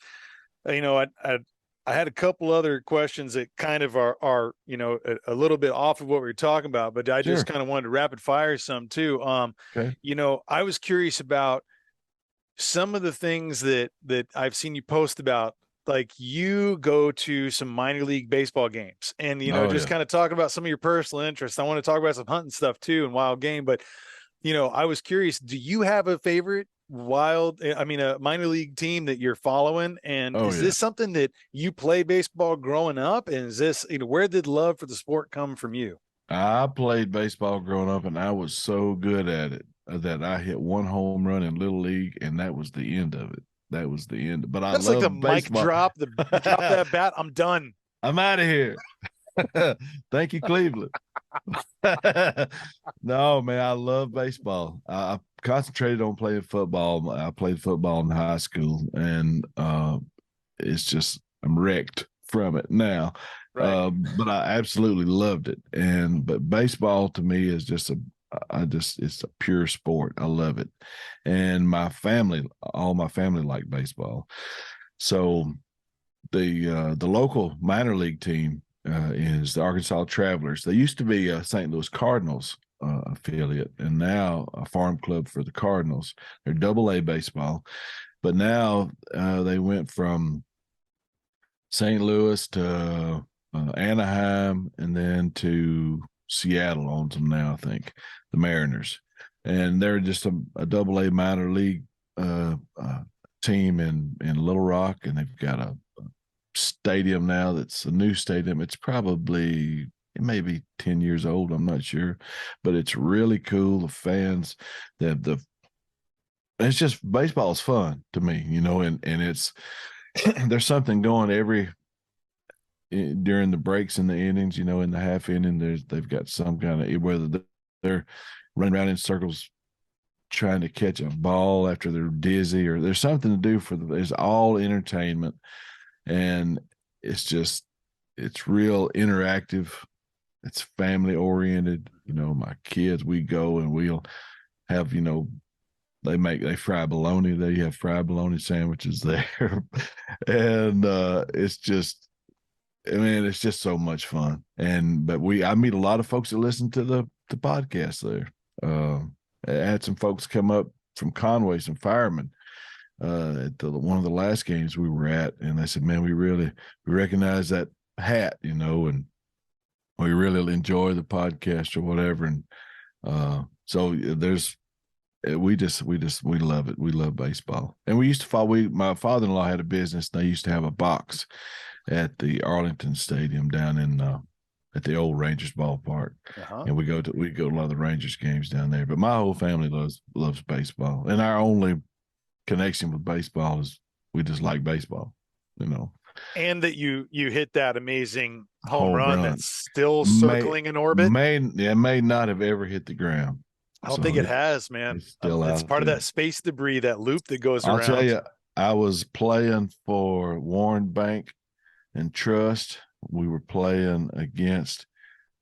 I had a couple other questions that kind of are a little bit off of what we were talking about, but I just kind of wanted to rapid fire some too. Okay. I was curious about some of the things that I've seen you post about. Like, you go to some minor league baseball games and, kind of talking about some of your personal interests. I want to talk about some hunting stuff too and wild game, but, I was curious, do you have a favorite a minor league team that you're following? And is this something that you play baseball growing up? And is this, where did love for the sport come from you? I played baseball growing up and I was so good at it that I hit one home run in Little League and that was the end of it. That was the end. But that's I like love the baseball. Mic drop, drop that bat. I'm done. I'm out of here. Thank you, Cleveland. No, man, I love baseball. I concentrated on playing football. I played football in high school, and it's just I'm wrecked from it now. Right. But I absolutely loved it. But baseball to me is just it's a pure sport. I love it. And all my family like baseball. So the local minor league team is the Arkansas Travelers. They used to be a St. Louis Cardinals affiliate, and now a farm club for the Cardinals. They're AA baseball, but now they went from St. Louis to Anaheim, and then to Seattle owns them now, I think, the Mariners. And they're just a AA minor league team in Little Rock, and they've got a stadium now that's a new stadium. It may be 10 years old, I'm not sure, but it's really cool. The fans, it's just, baseball is fun to me, and it's there's something going during the breaks in the innings, in the half inning, they've got some kind of, whether they're running around in circles trying to catch a ball after they're dizzy, or there's something to do it's all entertainment. And it's real interactive. It's family oriented. My kids, we go and we'll have, they fry bologna. They have fried bologna sandwiches there. And it's just so much fun. But I meet a lot of folks that listen to the podcast there. I had some folks come up from Conway, some firemen, at one of the last games we were at, and they said, man, we recognize that hat, and we really enjoy the podcast or whatever. And so we love it. We love baseball. And we used to my father-in-law had a business. They used to have a box at the Arlington Stadium down in at the old Rangers ballpark. And we go to a lot of the Rangers games down there. But my whole family loves baseball, and our only connection with baseball is we just like baseball, and that you hit that amazing home run that's still circling in orbit. May not have ever hit the ground. I don't So think it has, man. it's still It's out part of there. that space debris, that loop that goes I'll tell around. you, I was playing for Warren Bank and Trust. We were playing against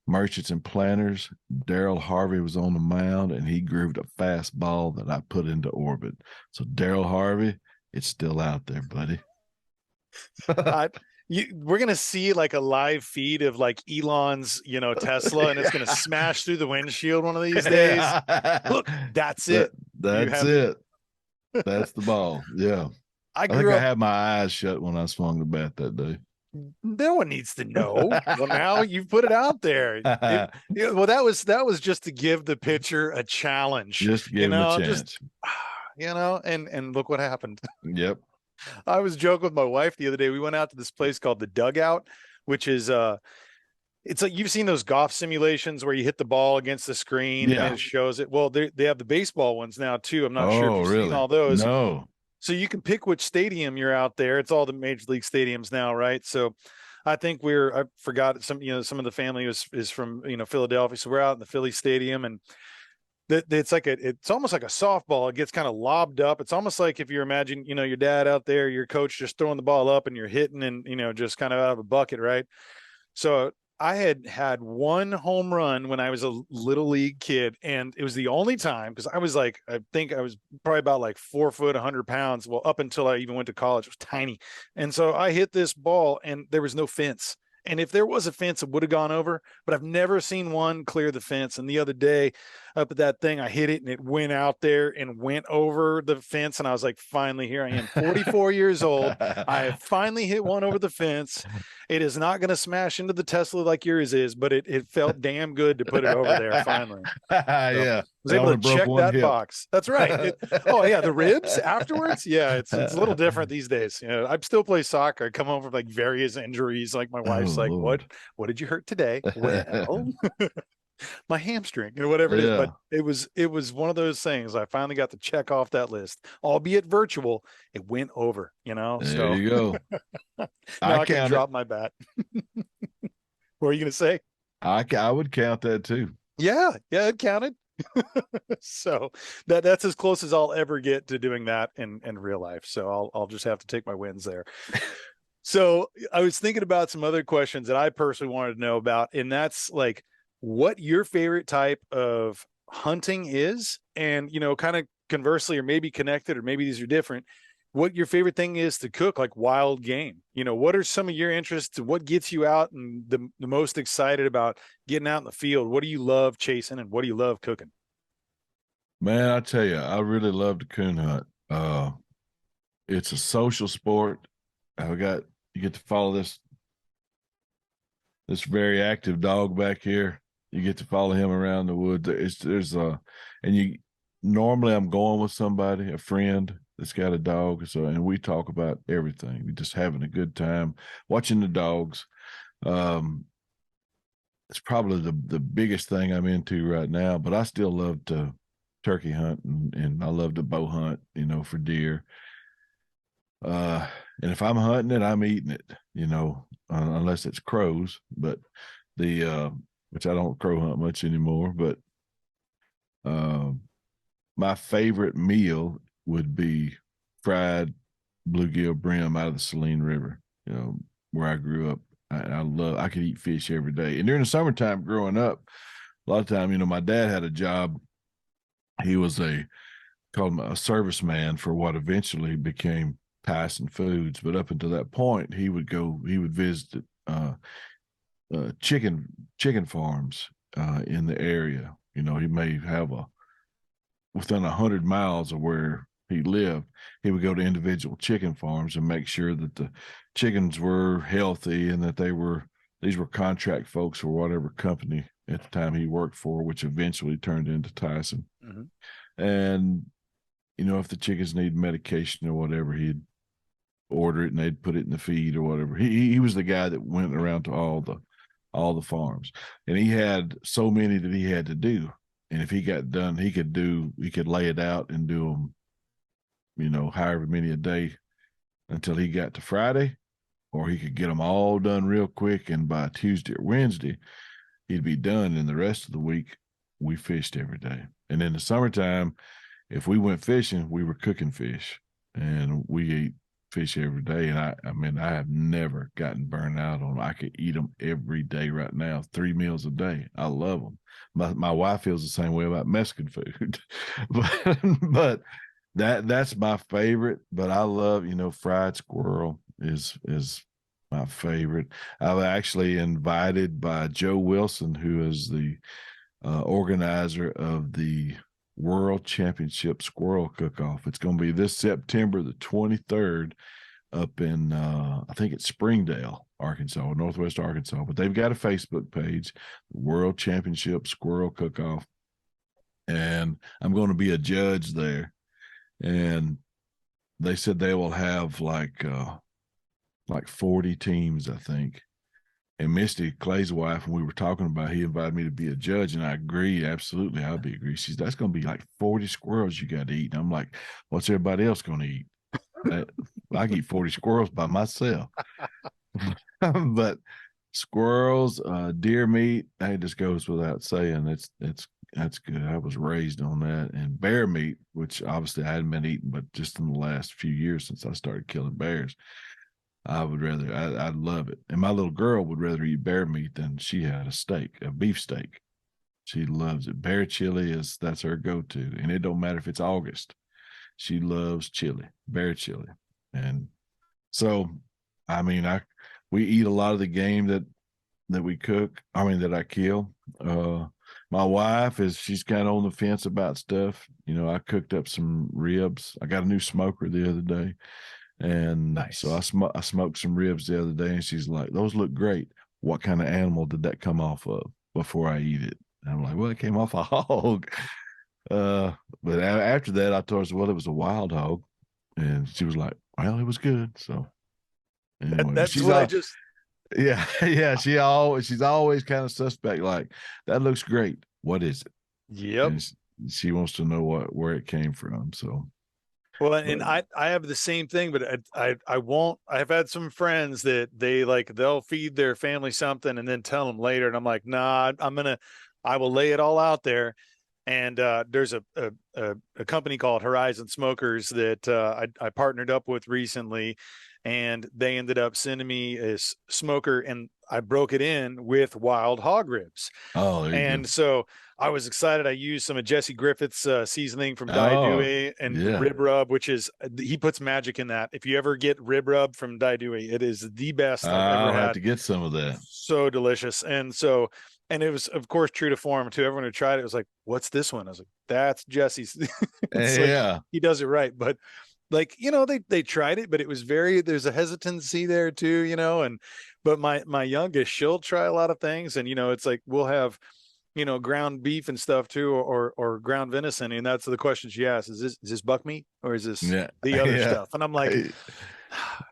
Merchants and Planters. Daryl Harvey was on the mound, and he grooved a fast ball that I put into orbit. So Daryl Harvey, it's still out there, buddy. We're gonna see like a live feed of like Elon's, Tesla, and it's gonna smash through the windshield one of these days. Look, that's it. That's it. That's the ball. Yeah. I think grew I up. had my eyes shut when I swung the bat that day. No one needs to know. Well, now you've put it out there. Well, that was just to give the pitcher a challenge. Just give him a chance. Just, and look what happened. Yep. I was joking with my wife the other day. We went out to this place called the Dugout, which is it's like, you've seen those golf simulations where you hit the ball against the screen and it shows it. Well, they have the baseball ones now too. I'm not sure if you've seen all those. No. So you can pick which stadium you're out there. It's all the major league stadiums now, right? So I think I forgot some of the family is from, Philadelphia. So we're out in the Philly stadium, and it's almost like a softball. It gets kind of lobbed up. It's almost like if you imagine, your dad out there, your coach just throwing the ball up and you're hitting and, just kind of out of a bucket, right? So I had one home run when I was a little league kid, and it was the only time, because I was like, I think I was probably about like 4 foot, 100 pounds. Well, up until I even went to college, it was tiny. And so I hit this ball and there was no fence. And if there was a fence, it would have gone over, but I've never seen one clear the fence. And the other day up at that thing, I hit it and it went out there and went over the fence. And I was like, finally, here I am, 44 years old. I have finally hit one over the fence. It is not going to smash into the Tesla like yours is, but it felt damn good to put it over there finally. Yeah. I was able to check that box. That's right. The ribs afterwards. Yeah, it's a little different these days. I still play soccer. I come home from like various injuries. Like my wife's like, Lord. What did you hurt today? Well, my hamstring, whatever it is. But it was one of those things. I finally got to check off that list, albeit virtual. It went over. There you go. Now I can drop my bat. What are you going to say? I would count that too. Yeah, it counted. So that's as close as I'll ever get to doing that in real life. So I'll just have to take my wins there. So I was thinking about some other questions that I personally wanted to know about, and that's like what your favorite type of hunting is, and kind of conversely, or maybe connected, or maybe these are different, what your favorite thing is to cook, like wild game. What are some of your interests? What gets you out and the most excited about getting out in the field? What do you love chasing, and what do you love cooking? Man, I tell you, I really love to coon hunt. It's a social sport. You get to follow this very active dog back here. You get to follow him around the woods. Normally I'm going with somebody, a friend that's got a dog. And we talk about everything. We're just having a good time watching the dogs. It's probably the biggest thing I'm into right now, but I still love to turkey hunt and I love to bow hunt, for deer. And if I'm hunting it, I'm eating it, unless it's crows, but which I don't crow hunt much anymore, but my favorite meal would be fried bluegill brim out of the Saline River, where I grew up. I could eat fish every day. And during the summertime growing up, a lot of time, my dad had a job. He was called him a serviceman for what eventually became Tyson Foods. But up until that point, he would visit chicken farms in the area. He may have within 100 miles of where he lived, he would go to individual chicken farms and make sure that the chickens were healthy and that these were contract folks for whatever company at the time he worked for, which eventually turned into Tyson. Mm-hmm. And, if the chickens need medication or whatever, he'd order it and they'd put it in the feed or whatever. He was the guy that went around to all the farms, and he had so many that he had to do. And if he got done, he could lay it out and do them, however many a day until he got to Friday, or he could get them all done real quick. And by Tuesday or Wednesday, he'd be done. And the rest of the week, we fished every day. And in the summertime, if we went fishing, we were cooking fish, and we ate fish every day. And I mean, I have never gotten burned out on. I could eat them every day right now, 3 meals a day. I love them. My wife feels the same way about Mexican food, but that's my favorite. But I love, fried squirrel is my favorite. I was actually invited by Joe Wilson, who is the organizer of the World Championship Squirrel Cook-Off. It's going to be this September the 23rd up in, I think it's Springdale, Arkansas, Northwest Arkansas. But they've got a Facebook page, World Championship Squirrel Cook-Off. And I'm going to be a judge there. And they said they will have like 40 teams, I think. And Misty, Clay's wife, when we were talking about it, he invited me to be a judge, and I agree. Absolutely, I'll be agree. She's, that's going to be like 40 squirrels you got to eat. And I'm like, what's everybody else going to eat? I can eat 40 squirrels by myself. But squirrels, deer meat, it just goes without saying. That's good. I was raised on that. And bear meat, which obviously I hadn't been eating, but just in the last few years since I started killing bears, I'd love it. And my little girl would rather eat bear meat than she had a beef steak. She loves it. Bear chili that's her go-to. And it don't matter if it's August. She loves chili, bear chili. And so, I mean, we eat a lot of the game that we cook. I mean, that I kill. My wife she's kind of on the fence about stuff. I cooked up some ribs. I got a new smoker the other day. And nice. So I smoked some ribs the other day, and she's like, those look great. What kind of animal did that come off of before I eat it? And I'm like, well, it came off a hog. But after that, I told her, well, it was a wild hog. And she was like, well, it was good. So anyway, that's what I just. Yeah. Yeah. She's always kind of suspect. Like, that looks great. What is it? Yep. And she wants to know where it came from. So. Well, and I have the same thing, but I won't. I've had some friends that they'll feed their family something and then tell them later, and I'm like, nah, I will lay it all out there. And there's a company called Horizon Smokers that I partnered up with recently, and they ended up sending me a smoker, and I broke it in with wild hog ribs. Oh, and so I was excited. I used some of Jesse Griffith's seasoning from Daidoui and rib rub, which is, he puts magic in that. If you ever get rib rub from Daidoui, it is the best I've ever had. I'll have to get some of that. So delicious. And it was, of course, true to form too. Everyone who tried it was like, what's this one? I was like, that's Jesse's. Yeah. He does it right. But they tried it, but it was there's a hesitancy there too, but my youngest, she'll try a lot of things. And, it's like, we'll have, ground beef and stuff too, or ground venison. And that's the question she asks, is this buck meat or is this the other stuff? And I'm like,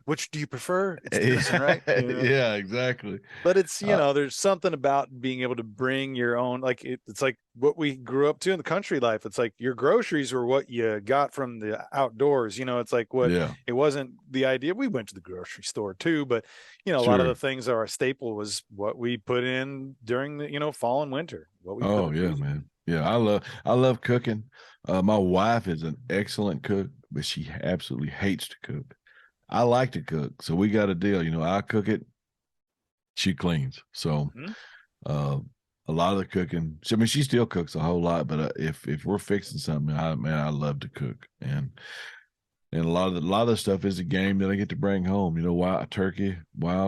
which do you prefer? It's venison, right? Yeah, exactly. But it's, there's something about being able to bring your own, like, it's like what we grew up to in the country life. It's like your groceries were what you got from the outdoors. It's like it wasn't the idea. We went to the grocery store too, but a lot of the things that are a staple was what we put in during the, fall and winter. Man. Yeah. I love cooking. My wife is an excellent cook, but she absolutely hates to cook. I like to cook, so we got a deal. I cook it, she cleans. So a lot of the cooking, she still cooks a whole lot, but if we're fixing something, I love to cook. And a lot of the stuff is a game that I get to bring home. Wild turkey. I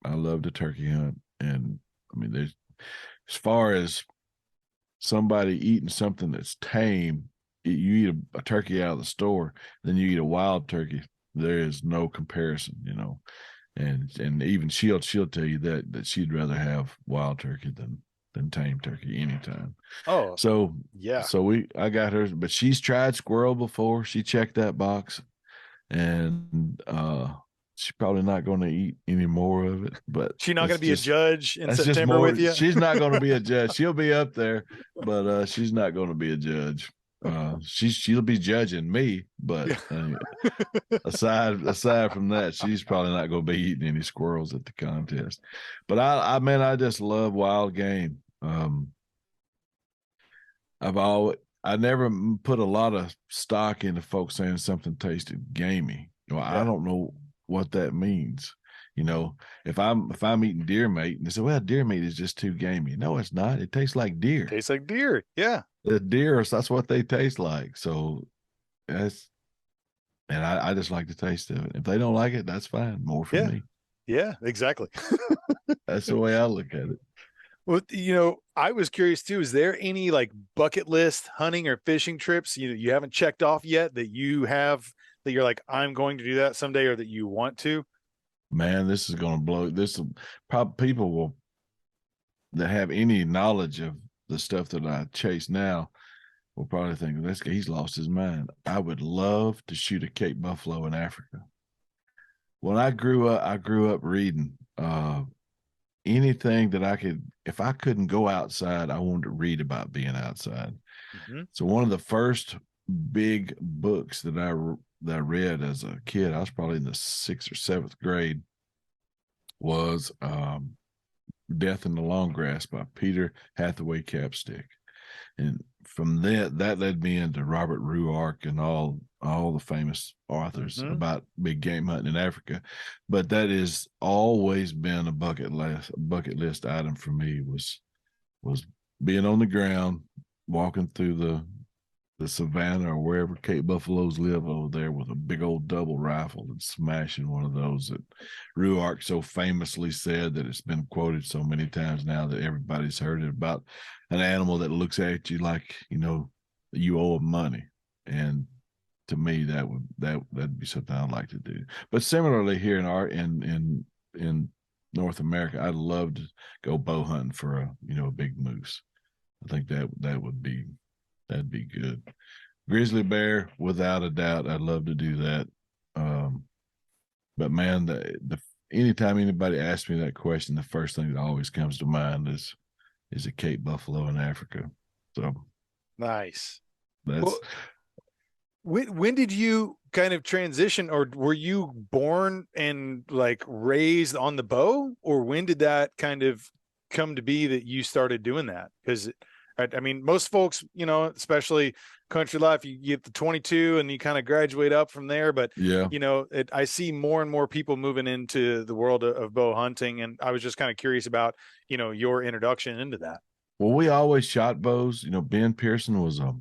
love the turkey hunt. And there's, as far as somebody eating something that's tame, you eat a turkey out of the store, then you eat a wild turkey. There is no comparison, and even she'll tell you that she'd rather have wild turkey than tame turkey anytime. Oh, so yeah. So I got her, but she's tried squirrel before. She checked that box, and she's probably not going to eat any more of it. But she's not going to be a judge in September with you. She's not going to be a judge. She'll be up there, but she's not going to be a judge. She'll be judging me, but aside from that, she's probably not going to be eating any squirrels at the contest. But I just love wild game. I never put a lot of stock into folks saying something tasted gamey. Well, I Yeah. don't know what that means. You know, if I'm eating deer meat and they say, well, deer meat is just too gamey. No, it's not. It tastes like deer. Tastes like deer. Yeah. The deer, that's what they taste like. So that's, and I just like the taste of it. If they don't like it, that's fine. More for Yeah. me. Yeah, exactly. That's the way I look at it. Well, I was curious too. Is there any like bucket list hunting or fishing trips you haven't checked off yet that you have that you're like, I'm going to do that someday, or that you want to? Man, this is going to blow. Probably people will that have any knowledge of the stuff that I chase now will probably think this guy, he's lost his mind. I would love to shoot a Cape buffalo in Africa. When I grew up reading anything that I could. If I couldn't go outside, I wanted to read about being outside. Mm-hmm. So one of the first big books that I read as a kid, I was probably in the 6th or 7th grade, was Death in the Long Grass by Peter Hathaway Capstick. And from that led me into Robert Ruark and all the famous authors about big game hunting in Africa. But that has always been a bucket list item for me, was being on the ground, walking through the savannah or wherever Cape buffaloes live over there with a big old double rifle and smashing one of those that Ruark so famously said that it's been quoted so many times now that everybody's heard it, about an animal that looks at you like, you owe him money. And to me, that'd be something I'd like to do. But similarly here in North America, I'd love to go bow hunting for a big moose. I think that'd be good. Grizzly bear, without a doubt, I'd love to do that. But man, anytime anybody asks me that question, the first thing that always comes to mind is a Cape buffalo in Africa. So Nice. that's Well, when did you kind of transition, or were you born and like raised on the bow, or when did that kind of come to be that you started doing that? Because I mean, most folks, especially country life, you get the 22 and you kind of graduate up from there. But, yeah. I see more and more people moving into the world of bow hunting. And I was just kind of curious about, your introduction into that. Well, we always shot bows. Ben Pearson was a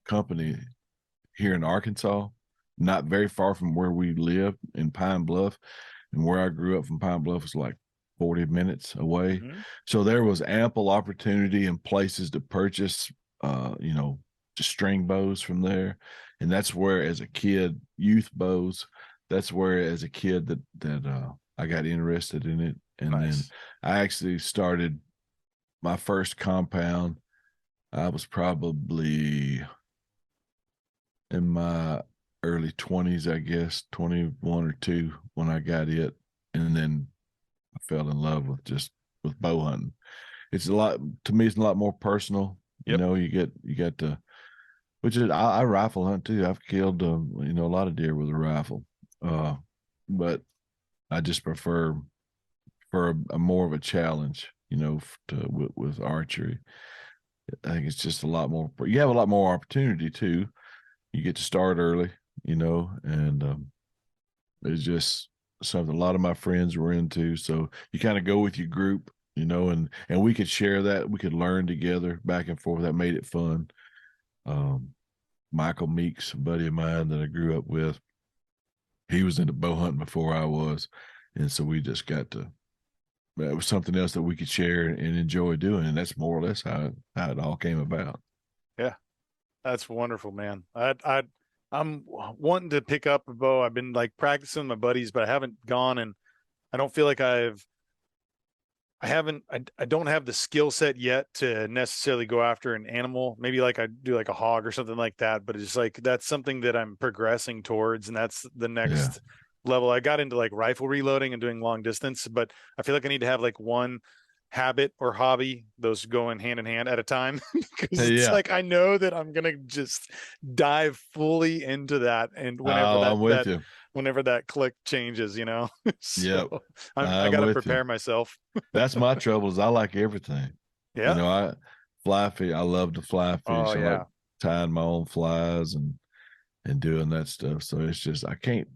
company here in Arkansas, not very far from where we live in Pine Bluff. And where I grew up from Pine Bluff was like 40 minutes away. Mm-hmm. So there was ample opportunity and places to purchase, just string bows from there. And that's where, as a kid, youth bows, that's where, as a kid, that I got interested in it. And Nice. then I actually started my first compound. I was probably in my early 20s, I guess, 21 or 2 when I got it. And then I fell in love with bow hunting. It's a lot, to me, it's a lot more personal. Yep. You get to, which is, I rifle hunt too. I've killed, a lot of deer with a rifle. But I just prefer a more of a challenge, with archery. I think it's just a lot more, you have a lot more opportunity too. You get to start early, and it's just something a lot of my friends were into. So you kind of go with your group, and we could share that. We could learn together back and forth. That made it fun. Michael Meeks, a buddy of mine that I grew up with, he was into bow hunting before I was. And so we just got to, it was something else that we could share and enjoy doing. And that's more or less how it all came about. Yeah. That's wonderful, man. I'm wanting to pick up a bow. I've been like practicing with my buddies, but I haven't gone, and I don't feel like I don't have the skill set yet to necessarily go after an animal. Maybe like I do like a hog or something like that, but it's like, that's something that I'm progressing towards. And that's the next level. I got into like rifle reloading and doing long distance, but I feel like I need to have like one habit or hobby, those going hand in hand at a time, because it's like I know that I'm gonna just dive fully into that, and whenever that click changes, so I got to prepare myself. That's my trouble, is I like everything. Yeah. fly fish. I love to fly Oh fish. I like yeah. tying my own flies and doing that stuff. So it's just I can't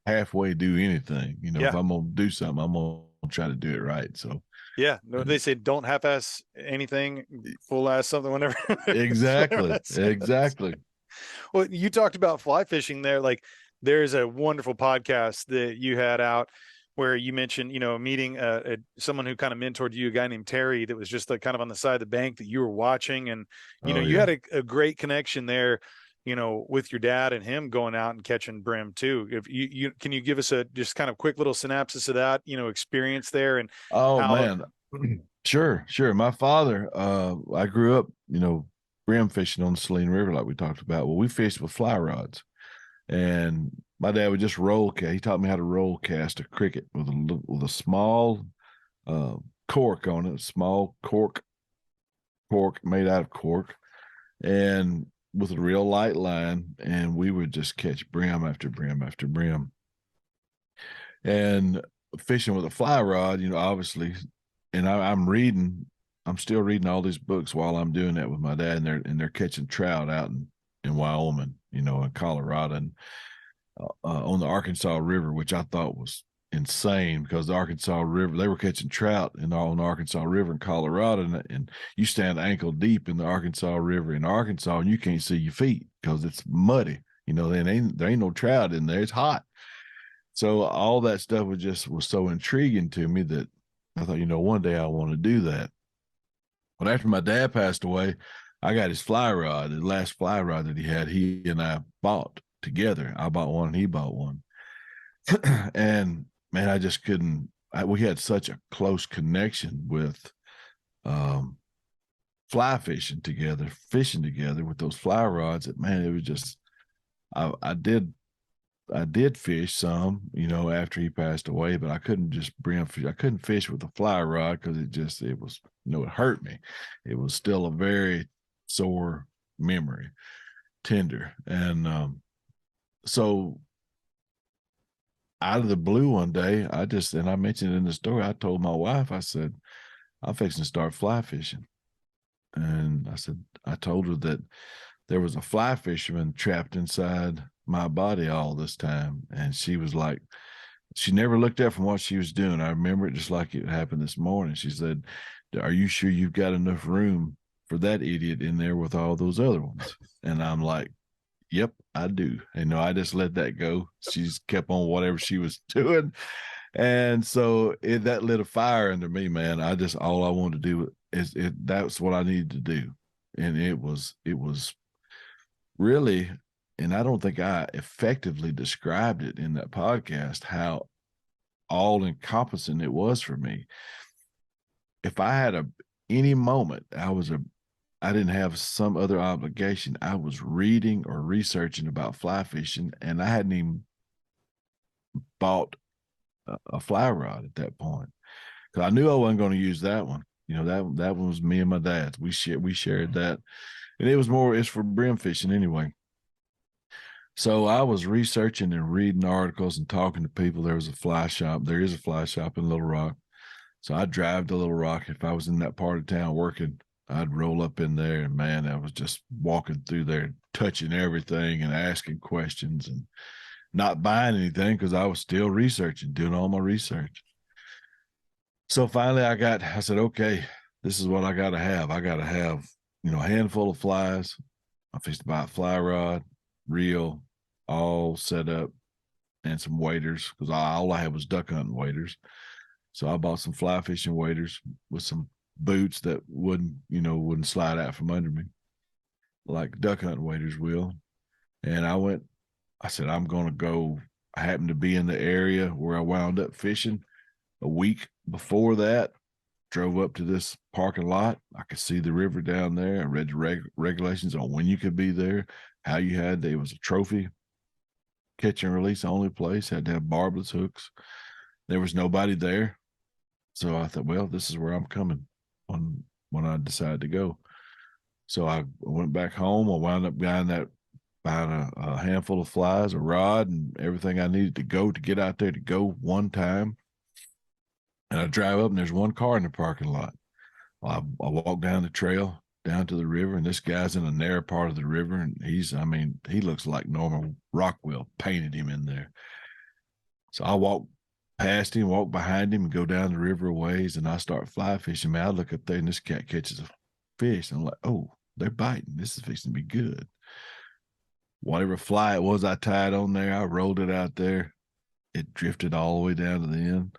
halfway do anything. You know, if Yeah. I'm gonna do something, I'm gonna try to do it right. So Yeah. No, they say don't half-ass anything, full ass something, whenever. Whatever exactly, that says. exactly. Well, you talked about fly fishing there. Like, there's a wonderful podcast that you had out where you mentioned, meeting someone who kind of mentored you, a guy named Terry, that was just like kind of on the side of the bank that you were watching. And, Oh you yeah. had a great connection there, with your dad and him going out and catching brim too. If you can you give us a just kind of quick little synopsis of that, experience there and Oh how, man. Sure, sure. My father, I grew up, brim fishing on the Saline River, like we talked about. Well, we fished with fly rods, and my dad would just roll cast. He taught me how to roll cast a cricket with a small uh, cork on it, small cork made out of cork, and with a real light line, and we would just catch brim after brim after brim. And fishing with a fly rod, obviously, and I'm still reading all these books while I'm doing that with my dad, and they're catching trout out in Wyoming, in Colorado, and on the Arkansas River, which I thought was insane because the Arkansas River, they were catching trout on the Arkansas River in Colorado, and you stand ankle deep in the Arkansas River in Arkansas, and you can't see your feet because it's muddy. There ain't no trout in there. It's hot. So all that stuff was so intriguing to me that I thought, one day I want to do that. But after my dad passed away, I got his fly rod, the last fly rod that he had, he and I bought together. I bought one and he bought one. And man, I just couldn't, we had such a close connection with fly fishing together with those fly rods that, man, it was just, I did fish some, after he passed away, but I couldn't just brim fish. I couldn't fish with a fly rod because it was, it hurt me. It was still a very sore memory, tender. And so out of the blue one day, and I mentioned it in the story, I told my wife, I said, I'm fixing to start fly fishing. And I told her that there was a fly fisherman trapped inside my body all this time. And she was like, she never looked up from what she was doing. I remember it just like it happened this morning. She said, are you sure you've got enough room for that idiot in there with all those other ones? And I'm like, yep, I do. And I just let that go. She's kept on whatever she was doing. And so that lit a fire under me, man. All I wanted to do that's what I needed to do. And it was really, and I don't think I effectively described it in that podcast, how all encompassing it was for me. If I had any moment, I didn't have some other obligation, I was reading or researching about fly fishing, and I hadn't even bought a fly rod at that point because I knew I wasn't going to use that one. That one was me and my dad's. We shared that, and it's for brim fishing anyway. So I was researching and reading articles and talking to people. There is a fly shop in Little Rock. So I'd drive to Little Rock. If I was in that part of town working, I'd roll up in there, and man, I was just walking through there, touching everything and asking questions and not buying anything because I was still researching, doing all my research. So finally I said, okay, this is what I got to have. I got to have, a handful of flies. I fixed to buy a fly rod, reel, all set up, and some waders because all I had was duck hunting waders. So I bought some fly fishing waders with some boots that wouldn't slide out from under me like duck hunting waders will. And I said, I'm going to go. I happened to be in the area where I wound up fishing a week before that. Drove up to this parking lot. I could see the river down there. I read the regulations on when you could be there, how you had, it was a trophy catch and release only place, had to have barbless hooks. There was nobody there. So I thought, well, this is where I'm coming when I decided to go. So I went back home. I wound up buying a handful of flies, a rod, and everything I needed to get out there to go one time. And I drive up, and there's one car in the parking lot. I walk down the trail down to the river, and this guy's in a narrow part of the river, and he looks like Norman Rockwell painted him in there. So I walk past him, walk behind him, and go down the river a ways, and I start fly fishing. Man, I look up there, and this cat catches a fish, and I'm like, oh, they're biting. This is fixing to be good. Whatever fly it was I tied on there, I rolled it out there. It drifted all the way down to the end.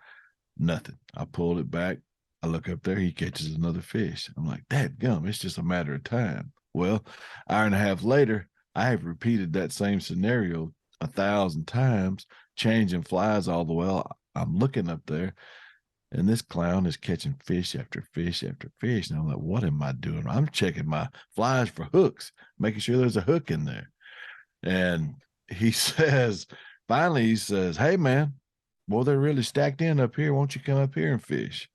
Nothing. I pulled it back. I look up there. He catches another fish. I'm like, dadgum, it's just a matter of time. Well, hour and a half later, I have repeated that same scenario 1,000 times, changing flies all the way. I'm looking up there, and this clown is catching fish after fish after fish. And I'm like, what am I doing? I'm checking my flies for hooks, making sure there's a hook in there. And finally he says, hey, man, boy, they're really stacked in up here. Won't you come up here and fish?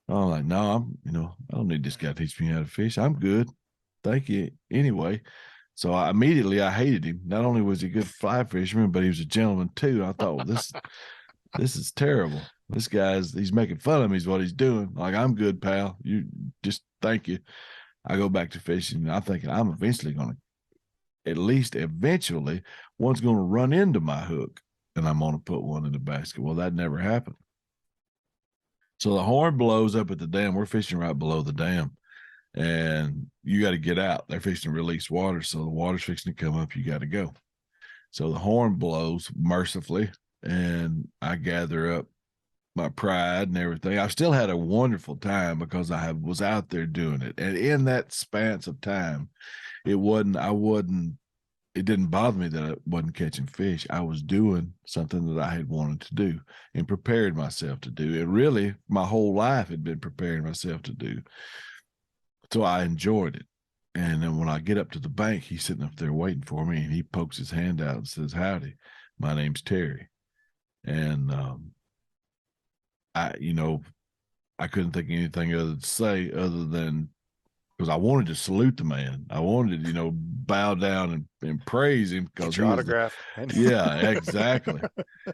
I'm like, no, I don't need this guy to teach me how to fish. I'm good. Thank you. Anyway, so I hated him. Not only was he a good fly fisherman, but he was a gentleman too. I thought, well, this is terrible. This he's making fun of me is what he's doing. Like, I'm good, pal. You just thank you. I go back to fishing. I'm thinking I'm eventually going to, at least eventually, one's going to run into my hook and I'm going to put one in the basket. Well, that never happened. So the horn blows up at the dam. We're fishing right below the dam, and you got to get out. They're fixing to release water. So the water's fixing to come up. You got to go. So the horn blows mercifully, and I gather up my pride and everything. I still had a wonderful time because I was out there doing it. And in that span of time, it didn't bother me that I wasn't catching fish. I was doing something that I had wanted to do and prepared myself to do. It really, my whole life had been preparing myself to do. So I enjoyed it. And then when I get up to the bank, he's sitting up there waiting for me, and he pokes his hand out and says, howdy, my name's Terry. And I couldn't think of anything other to say other than, because I wanted to salute the man. I wanted to, bow down and praise him because your autograph. Yeah, exactly.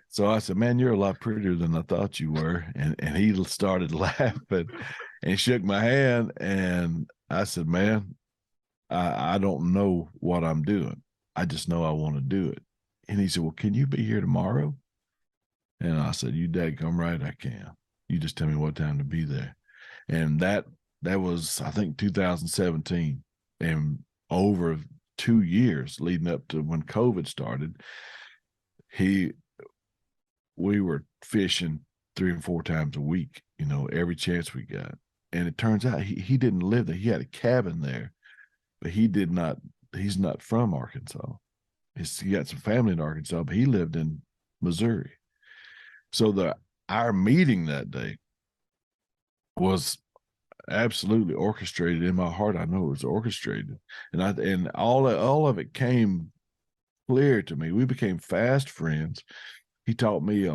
So I said, man, you're a lot prettier than I thought you were. And he started laughing and shook my hand. And I said, man, I don't know what I'm doing. I just know I want to do it. And he said, well, can you be here tomorrow? And I said, you dadgum right, I can. You just tell me what time to be there. And that was, I think, 2017. And over 2 years leading up to when COVID started, we were fishing 3 and 4 times a week, every chance we got. And it turns out he didn't live there. He had a cabin there, but he's not from Arkansas. He got some family in Arkansas, but he lived in Missouri. So our meeting that day was absolutely orchestrated in my heart. I know it was orchestrated, and all of it came clear to me. We became fast friends. He taught me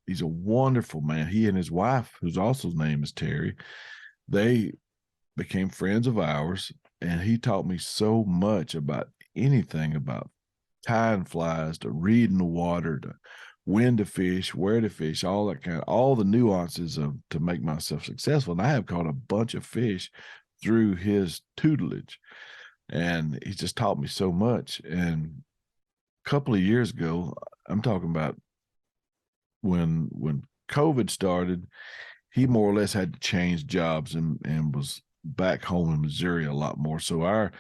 he's a wonderful man. He and his wife, whose also name is Terry, they became friends of ours, and he taught me so much about anything, about tying flies, to reading the water, to when to fish, where to fish, all the nuances to make myself successful. And I have caught a bunch of fish through his tutelage, and he just taught me so much. And a couple of years ago, I'm talking about when COVID started, he more or less had to change jobs and was back home in Missouri a lot more. So our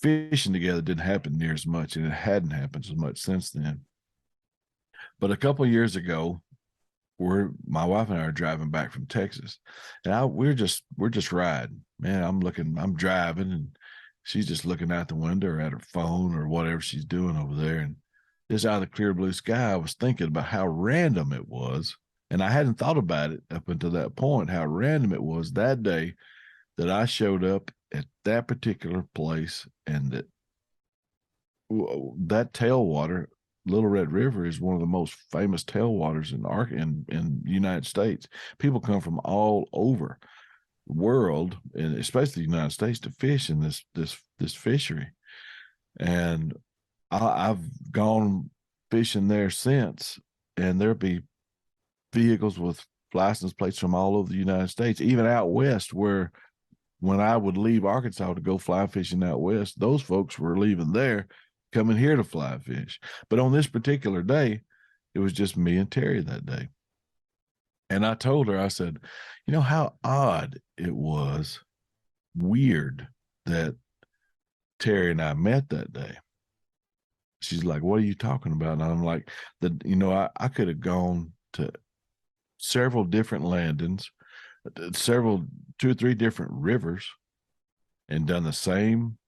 fishing together didn't happen near as much, and it hadn't happened as much since then. But a couple of years ago, my wife and I are driving back from Texas, and we're just riding. Man, I'm driving, and she's just looking out the window or at her phone or whatever she's doing over there. And just out of the clear blue sky, I was thinking about how random it was. And I hadn't thought about it up until that point, how random it was that day that I showed up at that particular place, and that tailwater, Little Red River, is one of the most famous tailwaters in the United States. People come from all over the world, and especially the United States, to fish in this fishery. And I've gone fishing there since, and there'll be vehicles with license plates from all over the United States, even out west where when I would leave Arkansas to go fly fishing out west, those folks were leaving there, coming here to fly fish. But on this particular day, it was just me and Terry that day. And I told her, I said, you know how odd it was, weird that Terry and I met that day. She's like, what are you talking about? And I'm like, I could have gone to several different landings, two or three different rivers, and done the same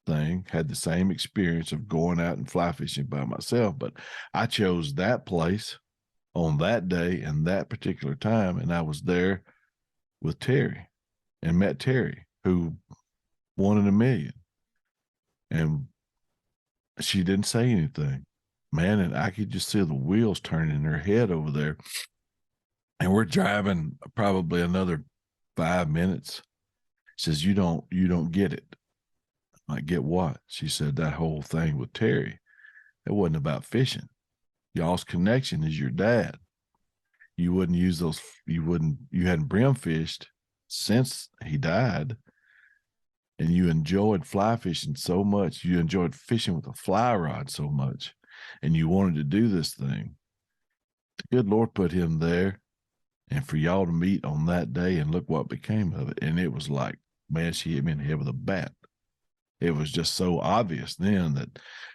thing, had the same experience of going out and fly fishing by myself. But I chose that place on that day and that particular time. And I was there with Terry and met Terry, who won in a million. And she didn't say anything, man. And I could just see the wheels turning in her head over there. And we're driving probably another 5 minutes. She says, you don't get it. I get what? She said, that whole thing with Terry, it wasn't about fishing. Y'all's connection is your dad. You wouldn't use those, you hadn't brim fished since he died. And you enjoyed fly fishing so much. You enjoyed fishing with a fly rod so much. And you wanted to do this thing. The good Lord put him there. And for y'all to meet on that day, and look what became of it. And it was like, man, she hit me in the head with a bat. It was just so obvious then that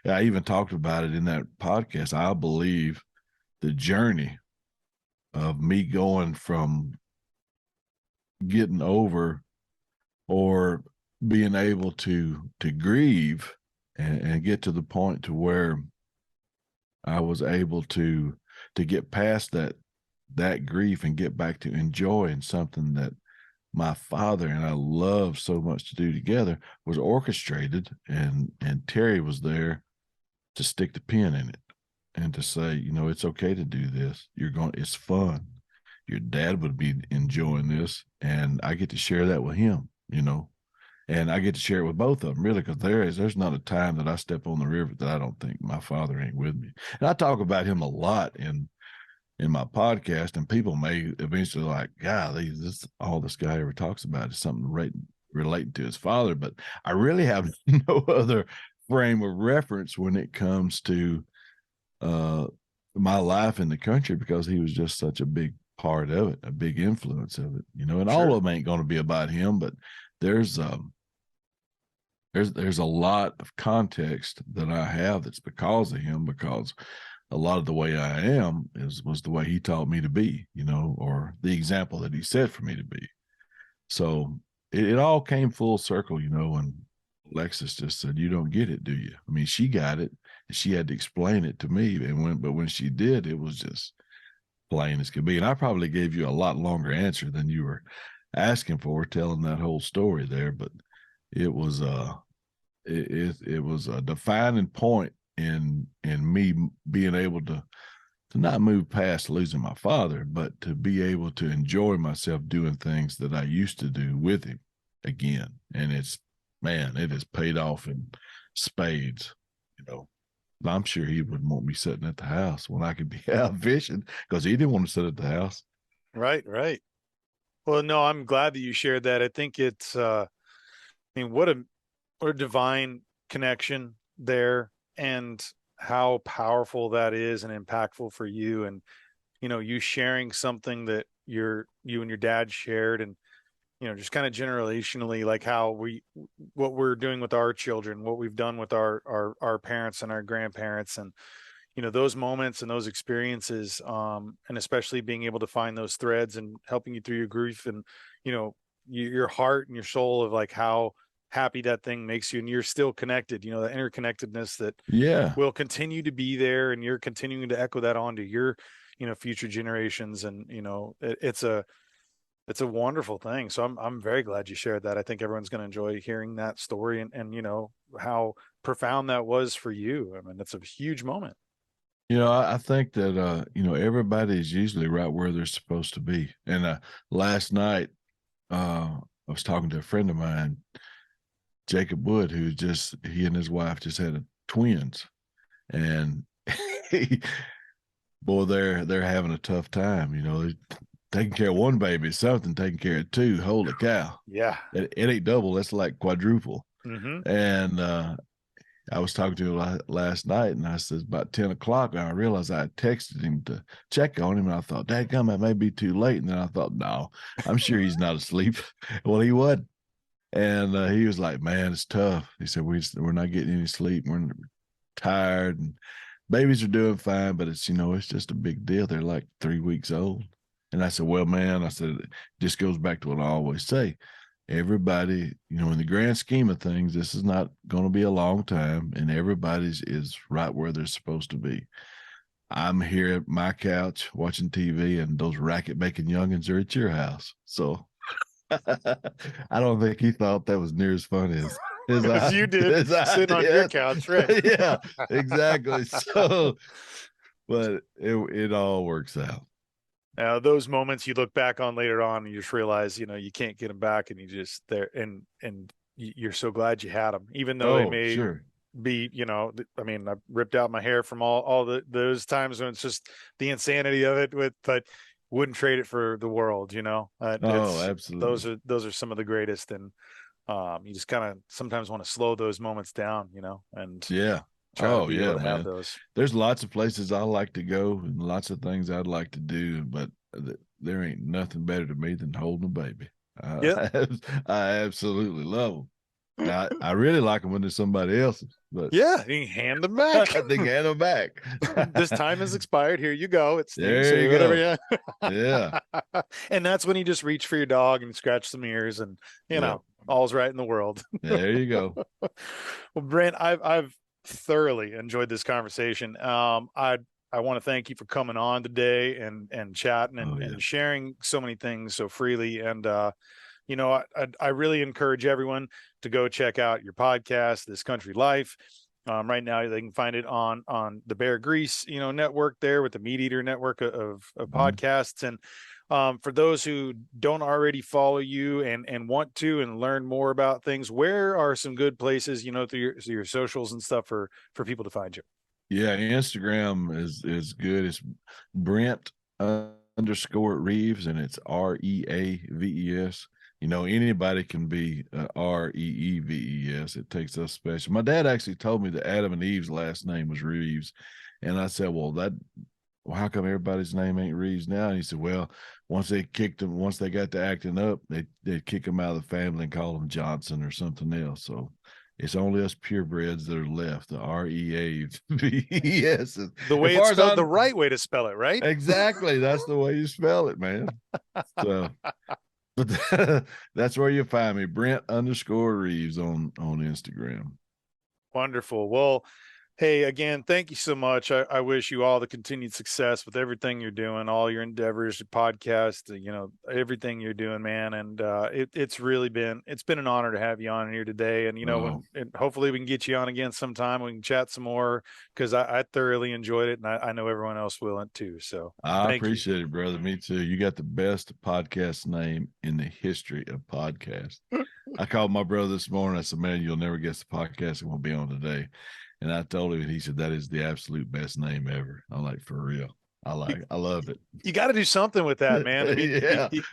I even talked about it in that podcast. I believe the journey of me going from getting over or being able to grieve and get to the point to where I was able to get past that grief and get back to enjoying something that my father and I love so much to do together was orchestrated, and Terry was there to stick the pin in it and to say, it's okay to do this. It's fun. Your dad would be enjoying this, and I get to share that with him, and I get to share it with both of them, really, because there's not a time that I step on the river that I don't think my father ain't with me. And I talk about him a lot in my podcast, and people may eventually like, golly, all this guy ever talks about is something relating to his father. But I really have no other frame of reference when it comes to my life in the country, because he was just such a big part of it, a big influence of it, and sure, all of them ain't going to be about him, but there's a lot of context that I have that's because of him, because a lot of the way I am was the way he taught me to be, or the example that he set for me to be. So it all came full circle, and Alexis just said, you don't get it, do you? I mean, she got it, and she had to explain it to me. But when she did, it was just plain as could be. And I probably gave you a lot longer answer than you were asking for, telling that whole story there. But it was it was a defining point in me being able to not move past losing my father, but to be able to enjoy myself doing things that I used to do with him again. And it has paid off in spades. I'm sure he wouldn't want me sitting at the house when I could be out fishing, because he didn't want to sit at the house. Right. Well, no, I'm glad that you shared that. I think it's what a divine connection there, and how powerful that is and impactful for you. And, you sharing something that you and your dad shared, and, just kind of generationally, like what we're doing with our children, what we've done with our parents and our grandparents, and, those moments and those experiences, and especially being able to find those threads and helping you through your grief, and, your heart and your soul of like how happy that thing makes you, and you're still connected, the interconnectedness that will continue to be there, and you're continuing to echo that on to your, future generations. And, it's a wonderful thing. So I'm very glad you shared that. I think everyone's going to enjoy hearing that story, and how profound that was for you. I mean, that's a huge moment. I think that, everybody's usually right where they're supposed to be. And last night, I was talking to a friend of mine, Jacob Wood, he and his wife just had twins, and they're having a tough time. taking care of one baby is something. Taking care of two, holy cow! Yeah. It ain't double. That's like quadruple. Mm-hmm. And I was talking to him last night, and I said about 10 o'clock, and I realized I had texted him to check on him, and I thought, dadgum, it may be too late. And then I thought, no, I'm sure he's not asleep. Well, he wasn't. And he was like, man, it's tough. He said, we're not getting any sleep. We're tired, and babies are doing fine, but it's, it's just a big deal. They're like 3 weeks old. And I said, well, man, I said, it just goes back to what I always say. Everybody, in the grand scheme of things, this is not going to be a long time, and everybody's is right where they're supposed to be. I'm here at my couch watching TV, and those racket making youngins are at your house. So I don't think he thought that was near as fun as you did sitting on your couch, right? Yeah, exactly. So, but it all works out. Now, those moments you look back on later on, and you just realize, you can't get them back, and you just there, and you're so glad you had them, even though they may be, I mean, I ripped out my hair from all those times when it's just the insanity of it. But wouldn't trade it for the world, absolutely. Those are some of the greatest, and you just kind of sometimes want to slow those moments down, and yeah. Try to be able to have those. There's lots of places I like to go and lots of things I'd like to do, but there ain't nothing better to me than holding a baby. I absolutely love them. I really like them when they're somebody else's, but yeah, you can hand them back. They can hand them back. This time has expired. Here you go. It's there. So you go. Yeah. And that's when you just reach for your dog and scratch some ears, and all's right in the world. There you go. Well, Brent, I've thoroughly enjoyed this conversation. I want to thank you for coming on today and chatting and sharing so many things so freely. And I really encourage everyone to go check out your podcast, This Country Life. Right now they can find it on the Bear Grease network there with the MeatEater network of podcasts. And for those who don't already follow you and want to and learn more about things, where are some good places, through your socials and stuff for people to find you? Yeah, Instagram is good. It's Brent _ Reaves, and it's Reaves. Anybody can be Reeves. It takes us special. My dad actually told me that Adam and Eve's last name was Reaves, and I said, well, how come everybody's name ain't Reeves now? And he said, well, once they got to acting up, they'd kick them out of the family and call them Johnson or something else. So it's only us purebreds that are left, the Reaves. The way it's spelled, the right way to spell it, right? Exactly. That's the way you spell it, man. So, but that's where you find me, Brent _ Reaves on Instagram. Wonderful. Well, hey, again, thank you so much. I wish you all the continued success with everything you're doing, all your endeavors, your podcast, everything you're doing, man. And it's been an honor to have you on here today. And, and hopefully we can get you on again sometime. We can chat some more, because I thoroughly enjoyed it. And I know everyone else will too. So I appreciate it, brother. Me too. You got the best podcast name in the history of podcasts. I called my brother this morning. I said, man, you'll never guess the podcast we'll be on today. And I told him, and he said, that is the absolute best name ever. I'm like, for real. I love it. You got to do something with that, man. I mean,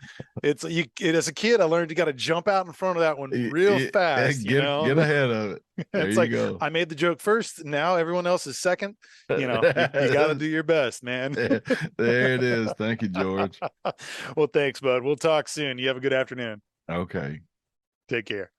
as a kid, I learned you got to jump out in front of that one real fast. Get ahead of it. It's like, go. I made the joke first. Now everyone else is second. You got to do your best, man. There it is. Thank you, George. Well, thanks, bud. We'll talk soon. You have a good afternoon. Okay. Take care.